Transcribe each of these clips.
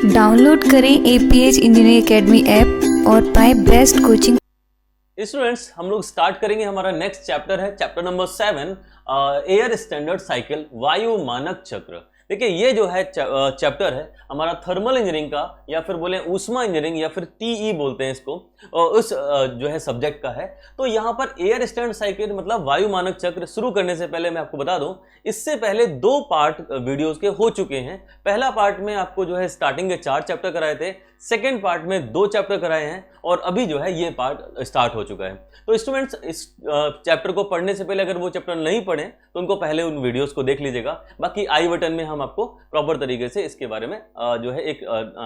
Download करें APH engineering academy app और पाएं बेस्ट कोचिंग। स्टूडेंट्स, हम लोग स्टार्ट करेंगे। हमारा नेक्स्ट चैप्टर है chapter number 7, air standard cycle, वायु मानक चक्र। देखिए, ये जो है चैप्टर है हमारा थर्मल इंजीनियरिंग का, या फिर बोले ऊष्मा इंजीनियरिंग, या फिर टीई बोलते हैं इसको, उस जो है सब्जेक्ट का है। तो यहाँ पर एयर स्टैंडर्ड साइकिल मतलब वायु मानक चक्र शुरू करने से पहले मैं आपको बता दूं, इससे पहले 2 पार्ट वीडियोस के हो चुके हैं। पहला पार्ट में आपको जो है स्टार्टिंग के 4 चैप्टर कराए थे, सेकेंड पार्ट में 2 चैप्टर कराए हैं, और अभी जो है ये पार्ट स्टार्ट हो चुका है। तो स्टूडेंट्स, इस चैप्टर को पढ़ने से पहले अगर वो चैप्टर नहीं पढ़े तो उनको पहले उन वीडियोस को देख लीजिएगा। बाकी आई बटन में हम आपको प्रॉपर तरीके से इसके बारे में जो है एक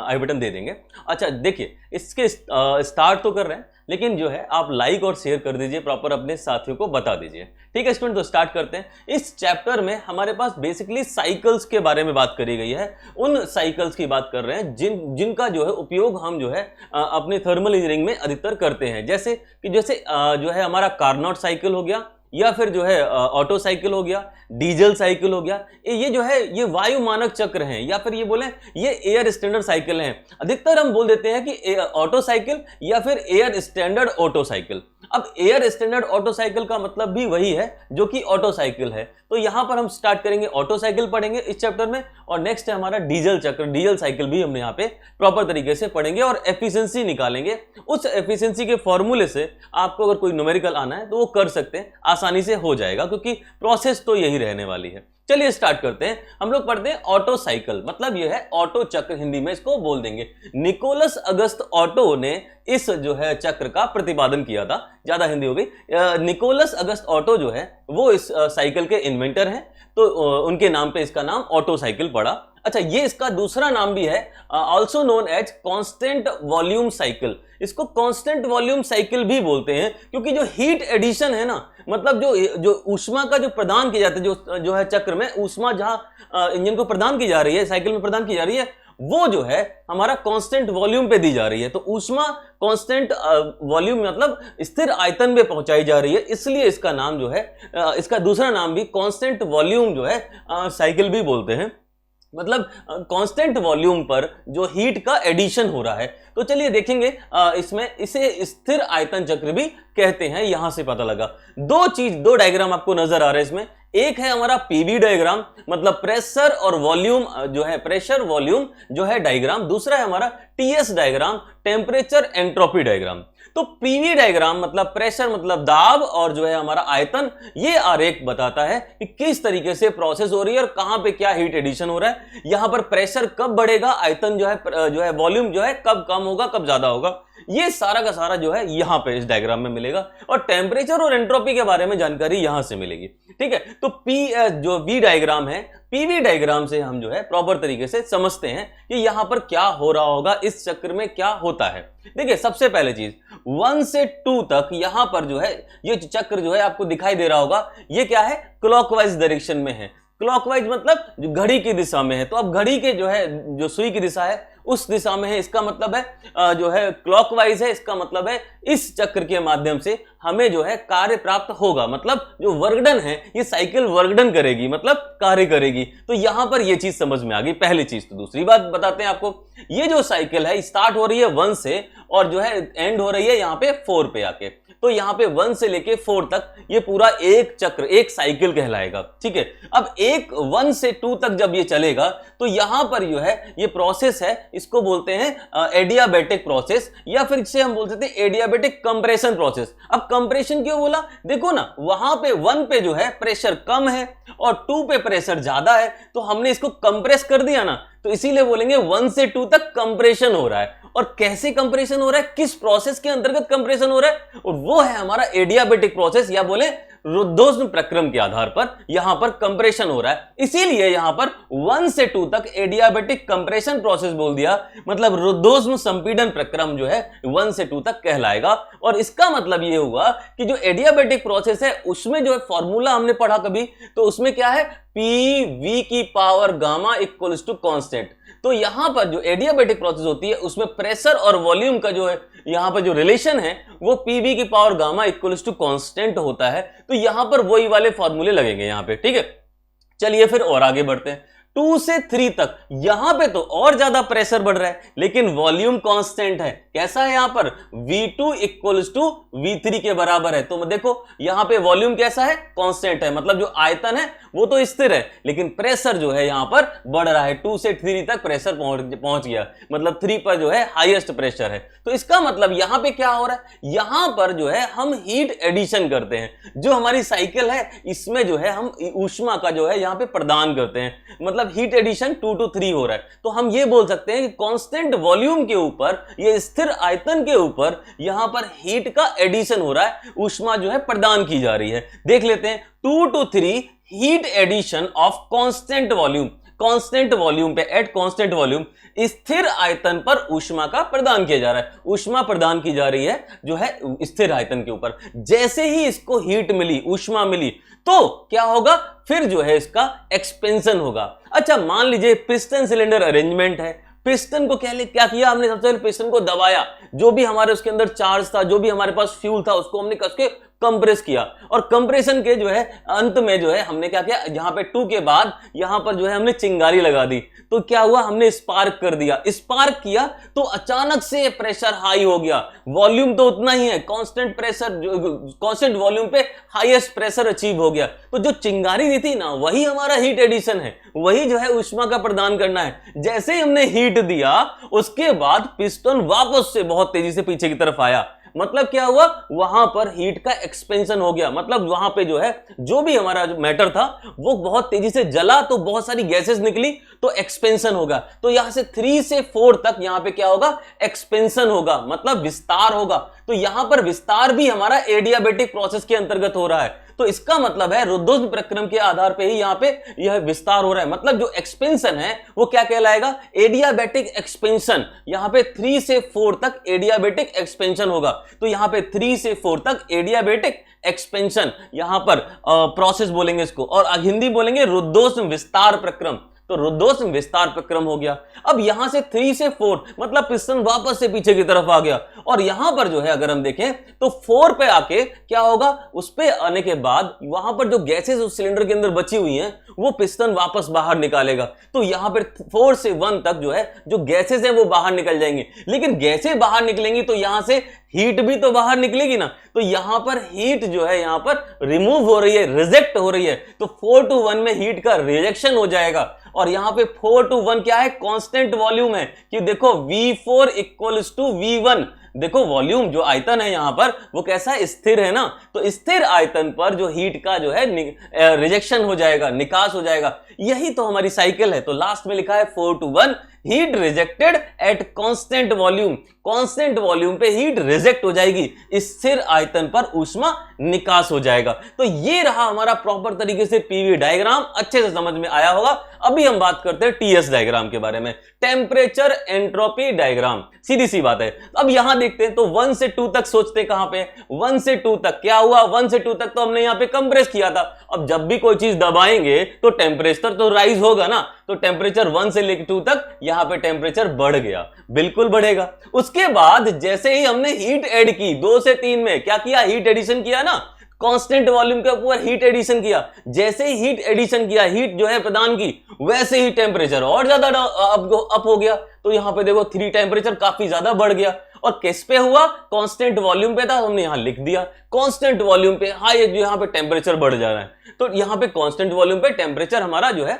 आई बटन दे देंगे। अच्छा, देखिए, इसके स्टार्ट तो कर रहे हैं, लेकिन जो है आप लाइक और शेयर कर दीजिए, प्रॉपर अपने साथियों को बता दीजिए। ठीक है स्टूडेंट, तो स्टार्ट करते हैं। इस चैप्टर में हमारे पास बेसिकली साइकिल्स के बारे में बात करी गई है। उन साइकिल्स की बात कर रहे हैं जिनका जो है उपयोग हम जो है अपने थर्मल इंजीनियरिंग में अधिकतर करते हैं। जैसे जो है हमारा कार्नोट साइकिल हो गया, या फिर जो है ऑटो साइकिल हो गया, डीजल साइकिल हो गया। ये जो है ये वायु मानक चक्र हैं, या फिर ये बोले ये एयर स्टैंडर्ड साइकिल हैं। अधिकतर हम बोल देते हैं कि ऑटो साइकिल या फिर एयर स्टैंडर्ड ऑटो साइकिल। अब एयर स्टैंडर्ड ऑटो साइकिल का मतलब भी वही है जो कि ऑटो साइकिल है। तो यहां पर हम स्टार्ट करेंगे, ऑटो साइकिल पढ़ेंगे इस चैप्टर में, और नेक्स्ट है हमारा डीजल चक्र, डीजल साइकिल भी हम यहाँ पे प्रॉपर तरीके से पढ़ेंगे और एफिशिएंसी निकालेंगे। उस एफिशिएंसी के फॉर्मूले से आपको अगर कोई न्यूमेरिकल आना है तो वो कर सकते हैं, आसानी से हो जाएगा, क्योंकि प्रोसेस तो यही रहने वाली है। चलिए स्टार्ट करते हैं। हम लोग पढ़ते हैं ऑटो साइकिल, मतलब ये है ऑटो चक्र, हिंदी में इसको बोल देंगे। निकोलस अगस्त ऑटो ने इस जो है चक्र का प्रतिपादन किया था। ज्यादा हिंदी हो गई। निकोलस अगस्त ऑटो जो है वो इस साइकिल के इन्वेंटर हैं, तो उनके नाम पे इसका नाम ऑटो साइकिल पड़ा। अच्छा, ये इसका दूसरा नाम भी है, also known as constant volume cycle. इसको कांस्टेंट वॉल्यूम साइकिल भी बोलते हैं, क्योंकि जो हीट एडिशन है ना, मतलब जो ऊष्मा का जो प्रदान किया जाता है, जो है चक्र में ऊष्मा जहां इंजन को प्रदान की जा रही है, साइकिल में प्रदान की जा रही है, वो जो है हमारा कांस्टेंट वॉल्यूम पे दी जा रही है। तो ऊष्मा कांस्टेंट वॉल्यूम मतलब स्थिर आयतन में पहुंचाई जा रही है, इसलिए इसका नाम जो है इसका दूसरा नाम भी कांस्टेंट वॉल्यूम जो है साइकिल भी बोलते हैं। मतलब कांस्टेंट वॉल्यूम पर जो हीट का एडिशन हो रहा है। तो चलिए देखेंगे, इसमें इसे स्थिर आयतन चक्र भी कहते हैं, यहां से पता लगा। 2 डायग्राम आपको नजर आ रहे हैं इसमें। एक है हमारा पीवी डायग्राम, मतलब प्रेशर और वॉल्यूम जो है, प्रेशर वॉल्यूम जो है डायग्राम। दूसरा है हमारा TS diagram, temperature entropy diagram. तो पीवी डायग्राम मतलब प्रेशर मतलब दाब, और जो है हमारा आयतन, ये आरेख बताता है कि किस तरीके से प्रोसेस हो रही है और कहां पे क्या हीट एडिशन हो रहा है। यहां पर प्रेशर कब बढ़ेगा, आयतन जो है वॉल्यूम जो है कब कम होगा, कब ज्यादा होगा, ये सारा का सारा जो है यहां पे इस डायग्राम में मिलेगा। और टेम्परेचर और एंट्रोपी के बारे में जानकारी यहां से मिलेगी। ठीक है, तो जो वी डायग्राम है, पीवी डायग्राम से हम जो है प्रॉपर तरीके से समझते हैं कि यहां पर क्या हो रहा होगा, इस चक्र में क्या होता है। देखिए, सबसे पहले चीज 1 से 2 तक यहां पर जो है ये चक्र जो है आपको दिखाई दे रहा होगा, ये क्या है, क्लॉकवाइज डायरेक्शन में है। क्लॉकवाइज मतलब जो घड़ी की दिशा में है। तो अब घड़ी के जो है जो सुई की दिशा है उस दिशा में है, इसका मतलब है जो है क्लॉकवाइज है। इसका मतलब है इस चक्र के माध्यम से हमें जो है कार्य प्राप्त होगा, मतलब जो वर्कडन है ये साइकिल वर्कडन करेगी, मतलब कार्य करेगी। तो यहां पर ये चीज समझ में आ गई, पहली चीज। तो दूसरी बात बताते हैं आपको, ये जो साइकिल है स्टार्ट हो रही है 1 से, और जो है एंड हो रही है यहां पे 4 पे आके। तो यहां पे 1 से लेके 4 तक ये पूरा एक चक्र, एक साइकिल कहलाएगा। ठीक है, अब 1 से 2 तक जब ये चलेगा तो यहां पर जो है ये प्रोसेस है, इसको बोलते हैं एडियाबैटिक प्रोसेस, या फिर इसे हम बोल सकते हैं एडियाबैटिक कंप्रेशन प्रोसेस। अब कंप्रेशन क्यों बोला, देखो ना, वहां पे 1 पे जो है प्रेशर कम है और 2 पे प्रेशर ज्यादा है, तो हमने इसको कंप्रेस कर दिया ना, तो इसीलिए बोलेंगे 1 से 2 तक कंप्रेशन हो रहा है। और कैसे कंप्रेशन हो रहा है, किस प्रोसेस के अंतर्गत कंप्रेशन हो रहा है, और वो है हमारा एडियाबैटिक प्रोसेस, या बोले रुद्धोष्म प्रक्रम के आधार पर यहां पर कंप्रेशन हो रहा है। इसीलिए यहां पर 1 से 2 तक एडियाबैटिक कंप्रेशन प्रोसेस बोल दिया, मतलब रुद्धोष्म संपीड़न प्रक्रम जो है 1 से 2 तक कहलाएगा। और इसका मतलब यह हुआ कि जो एडियाबैटिक प्रोसेस है उसमें जो है फॉर्मूला हमने पढ़ा कभी, तो उसमें क्या है, पी वी की power gamma equals to constant. तो यहां पर जो एडियाबैटिक प्रोसेस होती है उसमें प्रेशर और वॉल्यूम का जो है यहां पर जो रिलेशन है वो पीवी की power gamma equals to constant होता है। तो यहां पर वही वाले फॉर्मूले लगेंगे यहां पे। ठीक है, चलिए फिर और आगे बढ़ते हैं। 2 से 3 तक, यहां पे तो और ज्यादा प्रेशर बढ़ रहा है, लेकिन वॉल्यूम कांस्टेंट है। कैसा है यहां पर, V2 इक्वल्स टू V3 के बराबर है। तो देखो यहां पे वॉल्यूम कैसा है, कांस्टेंट है, मतलब जो आयतन है वो तो स्थिर है, लेकिन प्रेशर जो है यहां पर बढ़ रहा है। 2 से 3 तक प्रेशर पहुंच गया, मतलब 3 पर जो है हाईएस्ट प्रेशर है। तो इसका मतलब यहां पे क्या हो रहा है, यहां पर जो है हम हीट एडिशन करते हैं। जो हमारी साइकिल है इसमें जो है हम ऊष्मा का जो है यहां पे प्रदान करते हैं, मतलब हीट एडिशन 2 to 3 हो रहा है। तो हम ये बोल सकते हैं कि कांस्टेंट वॉल्यूम के ऊपर, ये स्थिर आयतन के ऊपर यहां पर हीट का एडिशन हो रहा है, ऊष्मा जो है प्रदान की जा रही है। देख लेते हैं 2 to 3 heat addition of constant volume, constant volume पे, एट कांस्टेंट वॉल्यूम स्थिर आयतन पर ऊष्मा का प्रदान किया जा रहा है। ऊष्मा प्रदान की जा रही है जो है स्थिर आयतन के ऊपर। जैसे ही इसको हीट मिली, ऊष्मा मिली, तो क्या होगा, फिर जो है इसका एक्सपेंशन होगा। अच्छा मान लीजिए पिस्टन सिलेंडर अरेंजमेंट है, पिस्टन को क्या किया हमने, सबसे पहले पिस्टन को दबाया, जो भी हमारे उसके अंदर चार्ज था, जो भी हमारे पास फ्यूल था, उसको हमने कस के कंप्रेस किया, और कंप्रेशन के जो है अंत में जो है हमने क्या किया, यहां पे 2 के बाद यहां पर जो है हमने चिंगारी लगा दी। तो क्या हुआ, हमने स्पार्क कर दिया, स्पार्क किया तो अचानक से प्रेशर हाई हो गया। वॉल्यूम तो उतना ही है, कांस्टेंट प्रेशर, कांस्टेंट वॉल्यूम पे हाईएस्ट प्रेशर अचीव हो गया। तो जो चिंगारी दी थी ना, वही हमारा हीट एडिशन है, वही जो है ऊष्मा का प्रदान करना है। जैसे ही हमने हीट दिया, उसके बाद पिस्टन वापस से बहुत तेजी से पीछे की तरफ आया, मतलब क्या हुआ, वहां पर हीट का एक्सपेंशन हो गया। मतलब वहां पे जो है जो भी हमारा जो मैटर था वो बहुत तेजी से जला, तो बहुत सारी गैसेस निकली, तो एक्सपेंशन होगा। तो यहां से 3 से 4 तक यहां पे क्या होगा, एक्सपेंशन होगा, मतलब विस्तार होगा। तो यहां पर विस्तार भी हमारा एडियाबेटिक प्रोसेस के अंतर्गत हो रहा है। तो इसका मतलब है रुद्धोष्म प्रक्रम के आधार पे ही यहां पे यह विस्तार हो रहा है। मतलब जो एक्सपेंशन है वो क्या कहलाएगा, एडियाबेटिक एक्सपेंशन। यहां पे 3 से 4 तक एडियाबेटिक एक्सपेंशन होगा। तो यहां पे 3 से 4 तक एडियाबेटिक एक्सपेंशन यहां पर प्रोसेस बोलेंगे इसको, और हिंदी बोलेंगे रुद्धोष्म विस्तार प्रक्रम। तो रुद्धोष्म विस्तार प्रक्रम हो गया। अब यहां से 3 से 4 मतलब पिस्टन वापस से पीछे की तरफ आ गया, और यहां पर जो है अगर हम देखें तो 4 पे आके क्या होगा, उस पे आने के बाद वहां पर जो गैसेस उस सिलेंडर के अंदर बची हुई हैं वो पिस्टन वापस बाहर निकालेगा। तो यहां पर 4 से 1 तक जो है जो गैसेस हैं वो बाहर निकल जाएंगी। लेकिन गैसें बाहर निकलेंगी तो यहां से हीट भी तो बाहर निकलेगी ना। तो यहां पर हीट जो है यहां पर रिमूव हो रही है, रिजेक्ट हो रही है। तो 4 to 1 में हीट का रिजेक्शन हो जाएगा। और यहां पे 4 to 1 क्या है, कांस्टेंट वॉल्यूम है, कि देखो V4 इक्वल्स टू V1। देखो वॉल्यूम जो आयतन है यहां पर वो कैसा है, स्थिर है ना। तो स्थिर आयतन पर जो हीट का जो है रिजेक्शन हो जाएगा, निकास हो जाएगा। यही तो हमारी साइकिल है। तो लास्ट में लिखा है 4 to 1 heat rejected eight constant volume. Constant volume पे हीट रिजेक्ट हो जाएगी, स्थिर आयतन पर ऊष्मा निकास हो जाएगा। तो ये रहा हमारा प्रॉपर तरीके से पीवी डायग्राम, अच्छे से समझ में आया होगा। अभी हम बात करते हैं टीएस डायग्राम के बारे में, टेम्परेचर एंट्रोपी डायग्राम। सीधी सी बात है। अब यहां देखते हैं तो 1 से 2 तक सोचते कहां पे, 1 से 2 तक क्या हुआ, 1 से 2 तक तो हमने यहां पे कंप्रेस किया था। अब जब भी कोई चीज दबाएंगे तो टेम्परेचर तो राइज होगा ना। तो टेम्परेचर 1 से लेकर 2 तक यहां पे टेम्परेचर बढ़ गया, बिल्कुल बढ़ेगा। उसके बाद जैसे ही हमने हीट ऐड की 2 से 3 में, क्या किया, हीट एडिशन किया ना, कांस्टेंट वॉल्यूम के ऊपर हीट एडिशन किया। जैसे ही हीट एडिशन किया, हीट जो है प्रदान की, वैसे ही टेम्परेचर और ज्यादा अप हो गया। तो यहां पे देखो 3 टेम्परेचर काफी ज्यादा बढ़ गया। और किस पे हुआ, कांस्टेंट वॉल्यूम पे था, हमने यहां लिख दिया कांस्टेंट वॉल्यूम पे हाई, जो यहां पे टेम्परेचर बढ़ जा रहा है। तो यहां पे कांस्टेंट वॉल्यूम पे टेम्परेचर हमारा जो है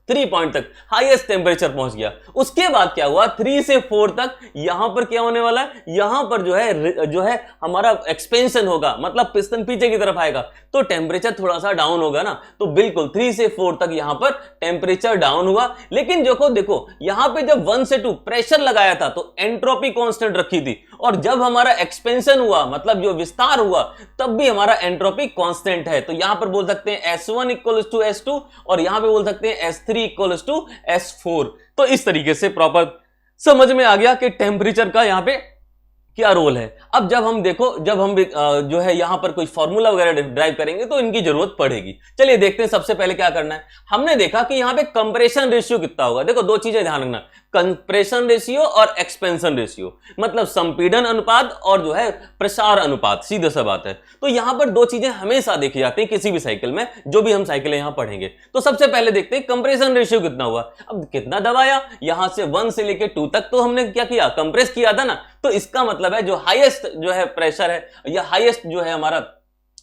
3 पॉइंट तक हाईएस्ट टेम्परेचर पहुंच गया। उसके बाद क्या हुआ, 3 से 4 तक यहां पर क्या होने वाला है, यहां पर जो है हमारा एक्सपेंशन होगा, मतलब पिस्टन पीछे की तरफ आएगा, तो टेम्परेचर थोड़ा सा डाउन होगा ना। तो बिल्कुल 3 से 4 तक यहां पर टेम्परेचर डाउन हुआ। लेकिन देखो यहां पे जब 1 से 2 प्रेशर लगाया था तो एंट्रोपी कांस्टेंट रखी थी, और जब हमारा एक्सपेंशन हुआ, मतलब जो विस्तार हुआ, तब भी हमारा एंट्रोपी कांस्टेंट है। तो यहां पर बोल सकते हैं S1 इक्वल्स टू S2, और यहां पे बोल सकते हैं S3 इक्वल्स टू S4। तो इस तरीके से प्रॉपर समझ में आ गया कि टेम्परेचर का यहां पे क्या रोल है। अब जब हम जो है यहां पर कोई फॉर्मूला वगैरह ड्राइव करेंगे तो इनकी जरूरत पड़ेगी। चलिए देखते हैं सबसे पहले क्या करना है। हमने देखा कि यहां पे कंप्रेशन रेशियो कितना होगा। देखो 2 चीजें ध्यान रखना, कंप्रेशन रेशियो और एक्सपेंशन रेशियो, मतलब संपीड़न अनुपात और जो है प्रसार अनुपात, सीधा सा बात है। तो यहां पर दो चीजें हमेशा देखी जाती हैं किसी भी साइकिल में, जो भी हम साइकिल यहां पढ़ेंगे। तो सबसे पहले देखते हैं कंप्रेशन रेशियो कितना हुआ। अब कितना दबाया, यहां से 1 से लेके 2 तक तो हमने क्या किया, कंप्रेस किया था ना। तो इसका मतलब है जो हाईएस्ट जो है प्रेशर है या हाईएस्ट जो है हमारा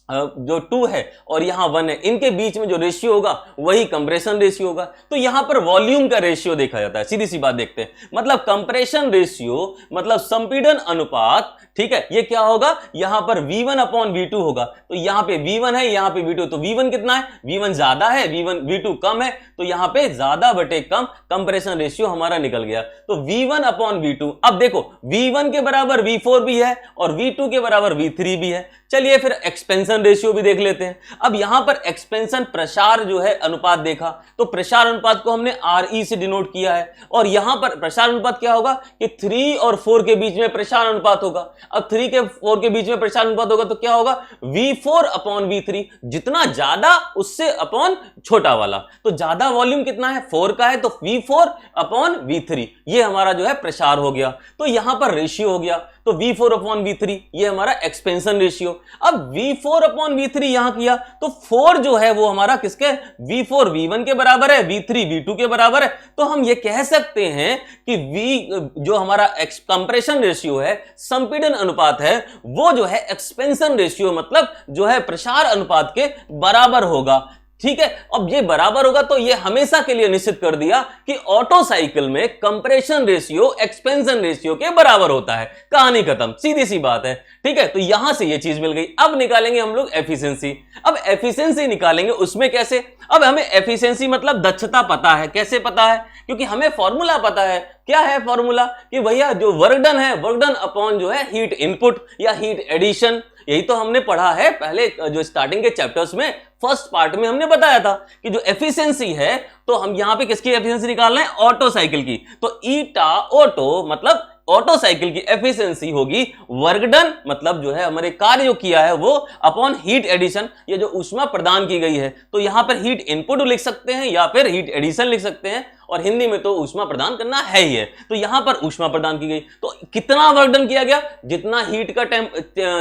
जो 2 है और यहां 1 है, इनके बीच में जो रेशियो होगा वही कंप्रेशन रेशियो होगा। तो यहां पर वॉल्यूम का रेशियो देखा जाता है, सीधी सी बात देखते हैं। मतलब कंप्रेशन रेशियो मतलब संपीड़न अनुपात, ठीक है, ये क्या होगा, यहां पर V1/V2 होगा। तो यहां पे V1 है, यहां पे V2, तो V1 कितना है, V1 ज्यादा है, V2 कम है, तो यहां पे ज्यादा बटे कम कंप्रेशन रेशियो हमारा निकल गया। तो V1/V2। अब देखो V1 के बराबर V4 भी है और V2 के बराबर V3 भी है। चलिए फिर एक्सपेंशन रेशियो भी देख लेते हैं। अब यहां पर एक्सपेंशन प्रसार जो है अनुपात देखा, तो प्रसार अनुपात को हमने RE से डिनोट किया है। और यहां पर प्रसार अनुपात क्या होगा कि 3 और 4 के बीच में प्रसार अनुपात होगा। अब 3 के 4 के बीच में प्रसार अनुपात होगा तो क्या होगा, V4/V3। जितना ज्यादा उससे अपॉन छोटा वाला, तो ज्यादा वॉल्यूम कितना है, 4 का है, तो V4/V3 ये हमारा जो है प्रसार हो गया। तो यहां पर रेशियो हो गया, तो V4/V3 ये हमारा एक्सपेंशन रेशियो। अब V4/V3 यहां किया तो 4 जो है वो हमारा किसके, V4 V1 के बराबर है, V3 V2 के बराबर है। तो हम ये कह सकते हैं कि V जो हमारा कंप्रेशन रेशियो है, संपीड़न अनुपात है, वो जो है एक्सपेंशन रेशियो मतलब जो है प्रसार अनुपात के बराबर होगा। ठीक है, अब ये बराबर होगा तो ये हमेशा के लिए निश्चित कर दिया कि ऑटो साइकिल में कंप्रेशन रेशियो एक्सपेंशन रेशियो के बराबर होता है। कहानी खत्म, सीधी सी बात है। ठीक है, तो यहां से ये चीज मिल गई। अब निकालेंगे हम लोग एफिशिएंसी। अब एफिशिएंसी निकालेंगे, उसमें कैसे, अब हमें एफिशिएंसी मतलब दक्षता पता है। कैसे पता है, क्योंकि हमें फॉर्मूला पता है। क्या है फॉर्मूला, कि भैया जो वर्क डन है, वर्क डन अपॉन जो है हीट इनपुट या हीट एडिशन। यही तो हमने पढ़ा है पहले जो स्टार्टिंग के चैप्टर्स में, फर्स्ट पार्ट में हमने बताया था कि जो एफिशिएंसी है, तो हम यहां पे किसकी एफिशिएंसी निकाल रहे हैं, ऑटो साइकिल की। तो ईटा ऑटो मतलब ऑटो साइकिल की एफिशिएंसी होगी वर्क डन मतलब जो है हमारे कार्य जो किया है वो अपॉन हीट एडिशन, ये जो ऊष्मा प्रदान की गई है। तो यहां पर हीट इनपुट लिख सकते हैं या फिर हीट एडिशन लिख सकते हैं, और हिंदी में तो ऊष्मा प्रदान करना है ही है। तो यहां पर ऊष्मा प्रदान की गई, तो कितना वर्क डन किया गया, जितना हीट का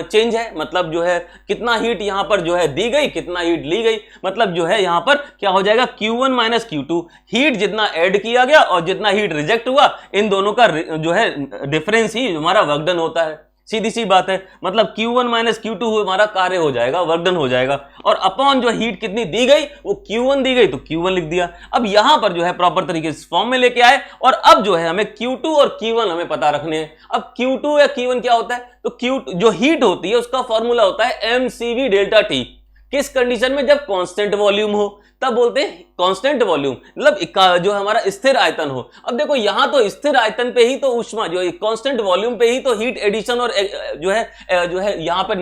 चेंज है, मतलब जो है कितना हीट यहां पर जो है दी गई, कितना हीट ली गई, मतलब जो है यहां पर क्या हो जाएगा, Q1 माइनस Q2। हीट जितना ऐड किया गया और जितना हीट रिजेक्ट हुआ, इन दोनों का जो है डिफरेंस ही हमारा वर्क डन होता है। सीधी सी बात है, मतलब Q1 माइनस Q2 हमारा कार्य हो जाएगा, वर्क डन हो जाएगा। और अपॉन जो हीट कितनी दी गई, वो Q1 दी गई तो Q1 लिख दिया। अब यहां पर जो है प्रॉपर तरीके से फॉर्म में लेके आए, और अब जो है हमें Q2 और Q1 हमें पता रखने हैं। अब Q2 या Q1 क्या होता है, तो Q जो हीट होती है उसका फॉर्मूला होता है mCV डेल्टा T। किस कंडीशन में, जब कांस्टेंट वॉल्यूम हो, तब बोलते हैं कांस्टेंट वॉल्यूम, मतलब जो हमारा स्थिर आयतन हो। अब देखो यहां तो स्थिर आयतन पे ही तो ऊष्मा जो है, कांस्टेंट वॉल्यूम पे ही तो हीट एडिशन और जो है यहां पर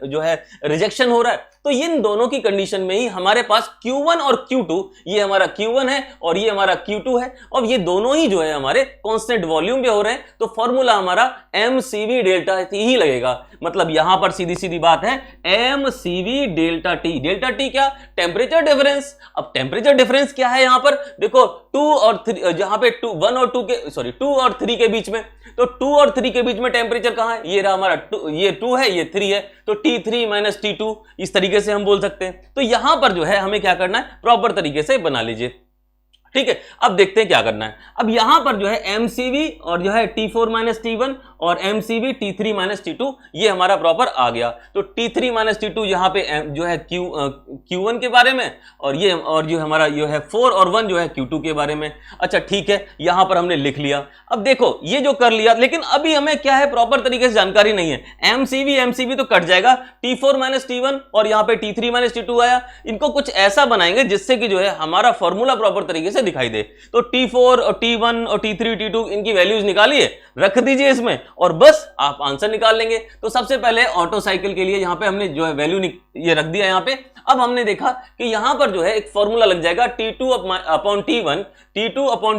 जो है रिजेक्शन हो रहा है। तो इन दोनों की कंडीशन में ही हमारे पास Q1 और Q2, ये हमारा Q1 है और ये हमारा Q2 है, और ये दोनों ही जो है हमारे कांस्टेंट वॉल्यूम पे हो रहे हैं। तो फॉर्मूला हमारा mCV डेल्टा T ही लगेगा। मतलब यहां पर सीधी सीधी बात है, mCV delta T। Delta T क्या, टेम्परेचर डिफरेंस। अब टेम्परेचर डिफरेंस क्या है, यहां पर देखो 2 और 3, जहां पे 1 और 2 के, सॉरी 2 और 3 के बीच में, तो 2 और 3 के बीच में टेम्परेचर कहां है, ये रहा हमारा 2, ये 2 है, ये 3 है, तो T3 माइनस T2 इस तरीके से हम बोल सकते हैं। तो यहां पर जो है हमें क्या करना है, प्रॉपर तरीके से बना लीजिए। ठीक है, अब देखते हैं क्या करना है। अब यहां पर जो है mCV और जो है T4 माइनस T1 और mCV T3 माइनस T2 ये हमारा प्रॉपर आ गया। तो T3 माइनस T2 यहाँ पे जो है Q1 के बारे में, और ये और जो हमारा जो है 4 और 1 जो है Q2 के बारे में। अच्छा ठीक है, यहां पर हमने लिख लिया। अब देखो ये जो कर लिया, लेकिन अभी हमें क्या है, प्रॉपर तरीके से जानकारी नहीं है। mCV तो कट जाएगा, T4 माइनस T1 और यहाँ पे T3 माइनस T2 आया। इनको कुछ ऐसा बनाएंगे जिससे कि जो है हमारा फॉर्मूला प्रॉपर तरीके से दिखाई दे। तो T4 और T1 और T3 T2 इनकी वैल्यूज निकालिए, रख दीजिए इसमें, और बस आप आंसर निकाल लेंगे। तो सबसे पहले ऑटो साइकिल के लिए यहाँ पे हमने जो है वैल्यू ये रख दिया यहाँ पे। अब हमने देखा कि यहां पर जो है एक फॉर्मूला लग जाएगा, T2 upon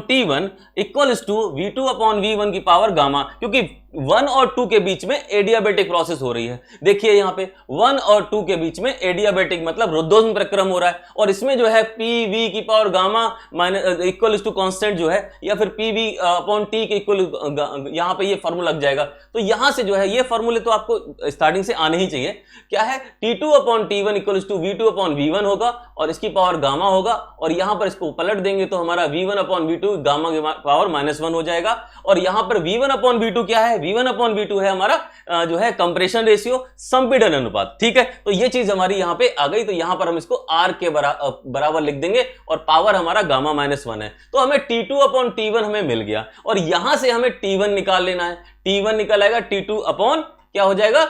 T1 equals to V2 upon V1 की पावर गामा, क्योंकि 1 और 2 के बीच में एडियाबेटिक प्रोसेस हो रही है। देखिए यहां पे 1 और 2 के बीच में एडियाबेटिक मतलब रुद्धोष्म प्रक्रम हो रहा है, और इसमें जो है पी वी की power gamma minus equal to constant जो है, या फिर पी वी अपॉन टी के इक्वल, यहां पे ये फॉर्मूला लग जाएगा। तो यहां से जो है ये फॉर्मूले तो आपको स्टार्टिंग से आने ही चाहिए। क्या है, T2 upon T1 equal to V2 upon V1 होगा, और इसकी पावर गामा होगा, और यहां पर इसको पलट देंगे तो हमारा V1 अपॉन V2 गामा की पावर -1 हो जाएगा। और यहां पर V1 अपॉन V2 क्या है, V1 अपॉन V2 है हमारा जो है कंप्रेशन रेशियो, संपीड़न अनुपात। ठीक है, तो ये चीज हमारी यहां पे आ गई। तो यहां पर हम इसको R के बराबर लिख देंगे, और पावर हमारा गामा -1 है। तो हमें T2 अपॉन T1 हमें मिल गया, और यहां से हमें T1 निकाल लेना है। T1 निकल आएगा T2 अपॉन क्या हो जाएगा,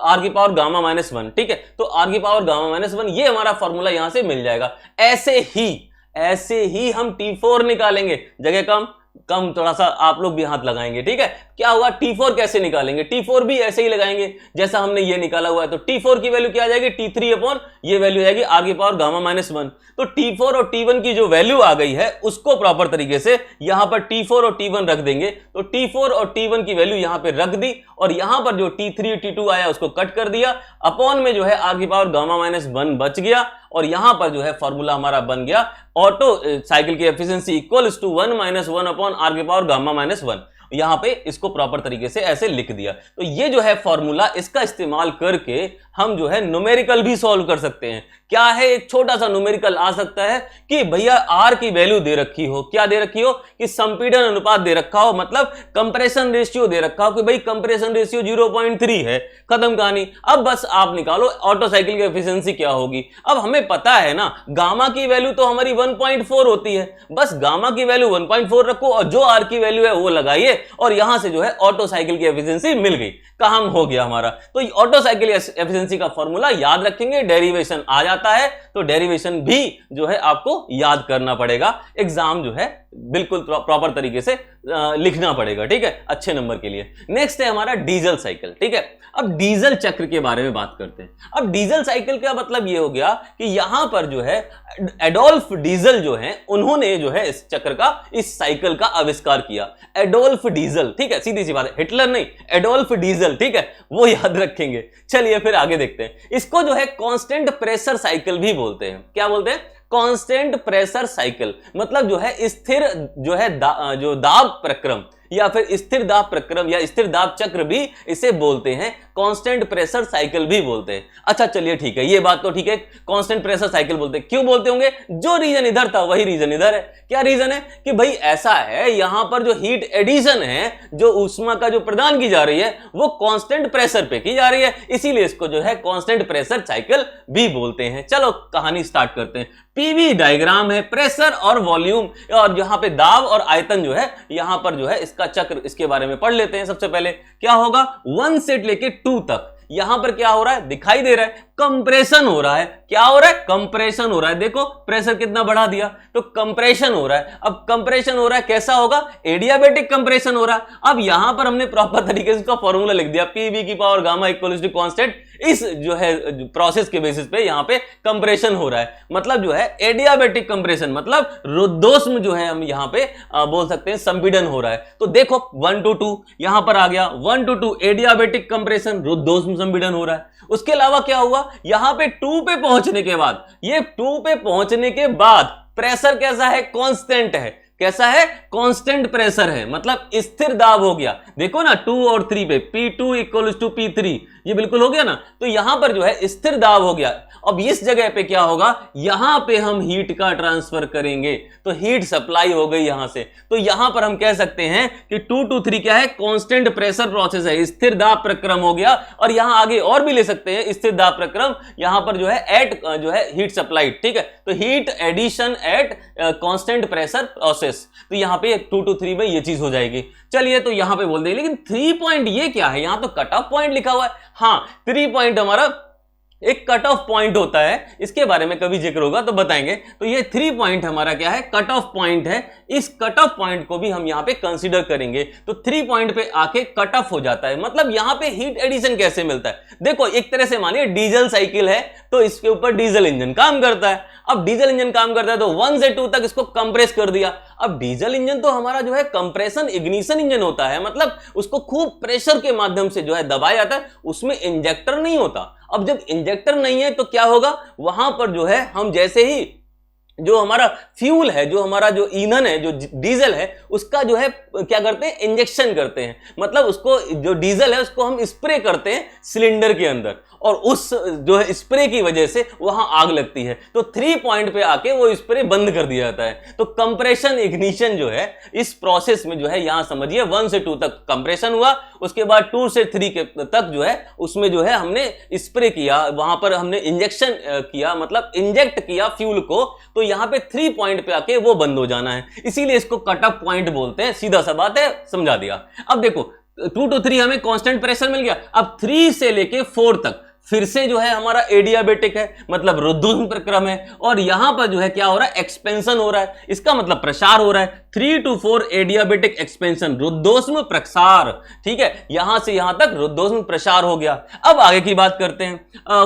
आर की पावर गामा -1। ठीक है, तो आर की पावर गामा -1, ये हमारा फॉर्मूला यहां से मिल जाएगा। ऐसे ही हम T4 निकालेंगे, जगह कम थोड़ा सा आप लोग भी हाथ लगाएंगे। ठीक है, क्या होगा, T4 कैसे निकालेंगे, T4 भी ऐसे ही लगाएंगे जैसा हमने ये निकाला हुआ है। तो T4 की वैल्यू क्या आ जाएगी, T3 अपॉन ये वैल्यू आएगी आर की पावर गामा -1। तो T4 और T1 की जो वैल्यू आ गई है उसको प्रॉपर तरीके से यहां पर T4 और T1 रख देंगे। तो T4 और T1 की वैल्यू यहां पर रख दी, और यहां पर जो T3 T2 आया उसको कट कर दिया, अपॉन में जो है आर की पावर गामा -1 बच गया, और यहां पर जो है फॉर्मूला हमारा बन गया ऑटो साइकिल की efficiency equals to 1 - 1 upon R की पावर गामा -1। यहां पे इसको प्रॉपर तरीके से ऐसे लिख दिया। तो ये जो है फॉर्मूला, इसका इस्तेमाल करके हम जो है न्यूमेरिकल भी सॉल्व कर सकते हैं। क्या है, एक छोटा सा न्यूमेरिकल आ सकता है कि भैया आर की वैल्यू दे रखी हो, क्या दे रखी हो कि संपीड़न अनुपात दे रखा हो, मतलब कंप्रेशन रेशियो दे रखा हो कि भाई कंप्रेशन रेशियो 0.3 है, खत्म कहानी। अब बस आप निकालो ऑटो साइकिल की एफिशिएंसी क्या होगी। अब हमें पता है ना, गामा की वैल्यू तो हमारी 1.4 होती है, बस गामा की वैल्यू 1.4 रखो, और जो आर की वैल्यू है वो लगाइए, और यहां से जो है ऑटो साइकिल की एफिशिएंसी मिल गई, काम हो गया हमारा। तो ऑटो साइकिल एफिशिएंसी का फॉर्मूला याद रखेंगे, डेरिवेशन आ जाता है तो डेरिवेशन भी जो है आपको याद करना पड़ेगा, एग्जाम जो है बिल्कुल प्रॉपर तरीके से लिखना पड़ेगा। ठीक है, अच्छे नंबर के लिए। नेक्स्ट है हमारा डीजल साइकिल। ठीक है, अब डीजल चक्र के बारे में बात करते हैं। अब डीजल साइकिल का मतलब ये हो गया कि यहां पर जो है एडोल्फ डीजल जो है, उन्होंने जो है इस चक्र का, इस साइकिल का आविष्कार किया। एडोल्फ डीजल, ठीक है, सीधी सी बात है, हिटलर नहीं, एडोल्फ डीजल। ठीक है, वो याद रखेंगे। चलिए फिर आगे देखते हैं। इसको जो है कांस्टेंट प्रेशर साइकिल भी बोलते हैं। क्या बोलते हैं, कांस्टेंट प्रेशर साइकिल, मतलब जो है स्थिर जो है जो दाब प्रक्रम, या फिर स्थिर दाब प्रक्रम या स्थिर दाब चक्र भी इसे बोलते हैं, कांस्टेंट प्रेशर साइकिल भी बोलते हैं। अच्छा चलिए ठीक है, ये बात तो ठीक है, कांस्टेंट प्रेशर साइकिल बोलते हैं। क्यों बोलते होंगे, जो रीजन इधर था वही रीजन इधर है। क्या रीजन है कि भाई ऐसा है, यहां पर जो हीट एडिशन है, जो ऊष्मा का जो प्रदान की जा रही है, वो कांस्टेंट प्रेशर पे की जा रही है, इसीलिए इसको जो है कांस्टेंट प्रेशर साइकिल भी बोलते हैं। चलो कहानी स्टार्ट करते हैं। पीवी डायग्राम है, प्रेशर और वॉल्यूम, और यहां पे दाब और आयतन जो है, यहां पर जो है इसका चक्र, इसके बारे में पढ़ लेते हैं। सबसे पहले क्या होगा, 1 से लेके 2 तक यहां पर क्या हो रहा है, दिखाई दे रहा है, कंप्रेशन हो रहा है। क्या हो रहा है, कंप्रेशन हो रहा है। देखो प्रेशर कितना बढ़ा दिया, तो कंप्रेशन हो रहा है। अब कंप्रेशन हो रहा है, कैसा होगा, एडियाबेटिक कंप्रेशन हो रहा है। अब यहां पर हमने प्रॉपर तरीके से उसका फॉर्मूला लिख दिया, पीवी की power gamma equal to constant. इस जो है प्रोसेस के बेसिस पे यहां पे कंप्रेशन हो रहा है, मतलब जो है एडियाबेटिक कंप्रेशन, मतलब रुद्धोष्म जो है हम यहां पे बोल सकते हैं संपीड़न हो रहा है। तो देखो 1 to 2 यहां पर आ गया, 1 to 2 एडियाबेटिक कंप्रेशन, रुद्धोष्म संपीड़न हो रहा है। उसके अलावा क्या हुआ, यहां पे 2 पे पहुंचने के बाद, ये 2 पे पहुंचने के बाद प्रेशर कैसा है, कांस्टेंट है। कैसा है, कांस्टेंट प्रेशर है, मतलब स्थिर दाब हो गया। देखो ना 2 और 3 पे P2 इक्वल टू P3, ये बिल्कुल हो गया ना। तो यहां पर जो है स्थिर दाब हो गया। अब इस जगह पे क्या होगा, यहां पे हम हीट का ट्रांसफर करेंगे, तो हीट सप्लाई हो गई यहां से। तो यहां पर हम कह सकते हैं कि 2 to 3 क्या है, कांस्टेंट प्रेशर प्रोसेस है, स्थिर दाब प्रक्रम हो गया। और यहां आगे और भी ले सकते हैं स्थिर दाब प्रक्रम, यहां पर जो है एट जो है हीट सप्लाई। ठीक है, तो heat addition at constant pressure process, तो यहां पे 2 to 3 में ये चीज हो जाएगी। चलिए तो यहां पे बोल देंगे, लेकिन 3 पॉइंट ये क्या है, यहां तो कट ऑफ पॉइंट लिखा हुआ है। हाँ, 3 पॉइंट हमारा एक कट ऑफ पॉइंट होता है, इसके बारे में कभी जिक्र होगा तो बताएंगे। तो ये 3 पॉइंट हमारा क्या है, कट ऑफ पॉइंट है। इस कट ऑफ पॉइंट को भी हम यहां पे कंसीडर करेंगे। तो 3 पॉइंट पे आके कट ऑफ हो जाता है, मतलब यहां पे हीट एडिशन कैसे मिलता है। देखो एक तरह से मानिए डीजल साइकिल है, तो इसके ऊपर डीजल इंजन काम करता है। अब डीजल इंजन काम करता है तो 1 से 2 तक इसको कंप्रेस कर दिया। अब डीजल इंजन तो हमारा जो है कंप्रेशन इग्निशन इंजन होता है, मतलब उसको खूब प्रेशर के माध्यम से जो है दबाया जाता है, उसमें इंजेक्टर नहीं होता। अब जब इंजेक्टर नहीं है तो क्या होगा, वहां पर जो है हम जैसे ही जो हमारा फ्यूल है, जो हमारा जो ईंधन है, जो डीजल है, उसका जो है क्या करते हैं, इंजेक्शन करते हैं। मतलब उसको जो डीजल है उसको हम स्प्रे करते हैं सिलेंडर के अंदर, और उस जो है स्प्रे की वजह से वहां आग लगती है। तो 3 पॉइंट पे आके वो स्प्रे बंद कर दिया जाता है। तो कंप्रेशन इग्निशन जो है इस प्रोसेस में जो है, यहां समझिए 1 से 2 तक कंप्रेशन हुआ, उसके बाद 2 से 3 के तक जो है उसमें जो है हमने स्प्रे किया, वहां पर हमने इंजेक्शन किया, मतलब इंजेक्ट किया फ्यूल को। तो यहां पे 3 पॉइंट पे आके वो बंद हो जाना है, इसीलिए इसको कट ऑफ पॉइंट बोलते हैं। सीधा सा बात है, समझा दिया। अब देखो 2 to 3 हमें कांस्टेंट प्रेशर मिल गया। अब 3 से लेके 4 तक फिर से जो है हमारा एडियाबेटिक है, मतलब रुद्धोष्म प्रक्रम है, और यहां पर जो है क्या हो रहा है, एक्सपेंशन हो रहा है, इसका मतलब प्रसार हो रहा है। 3 to 4 एडियाबेटिक एक्सपेंशन, रुद्धोष्म प्रसार, ठीक है, यहां से यहां तक रुद्धोष्म प्रसार हो गया। अब आगे की बात करते हैं।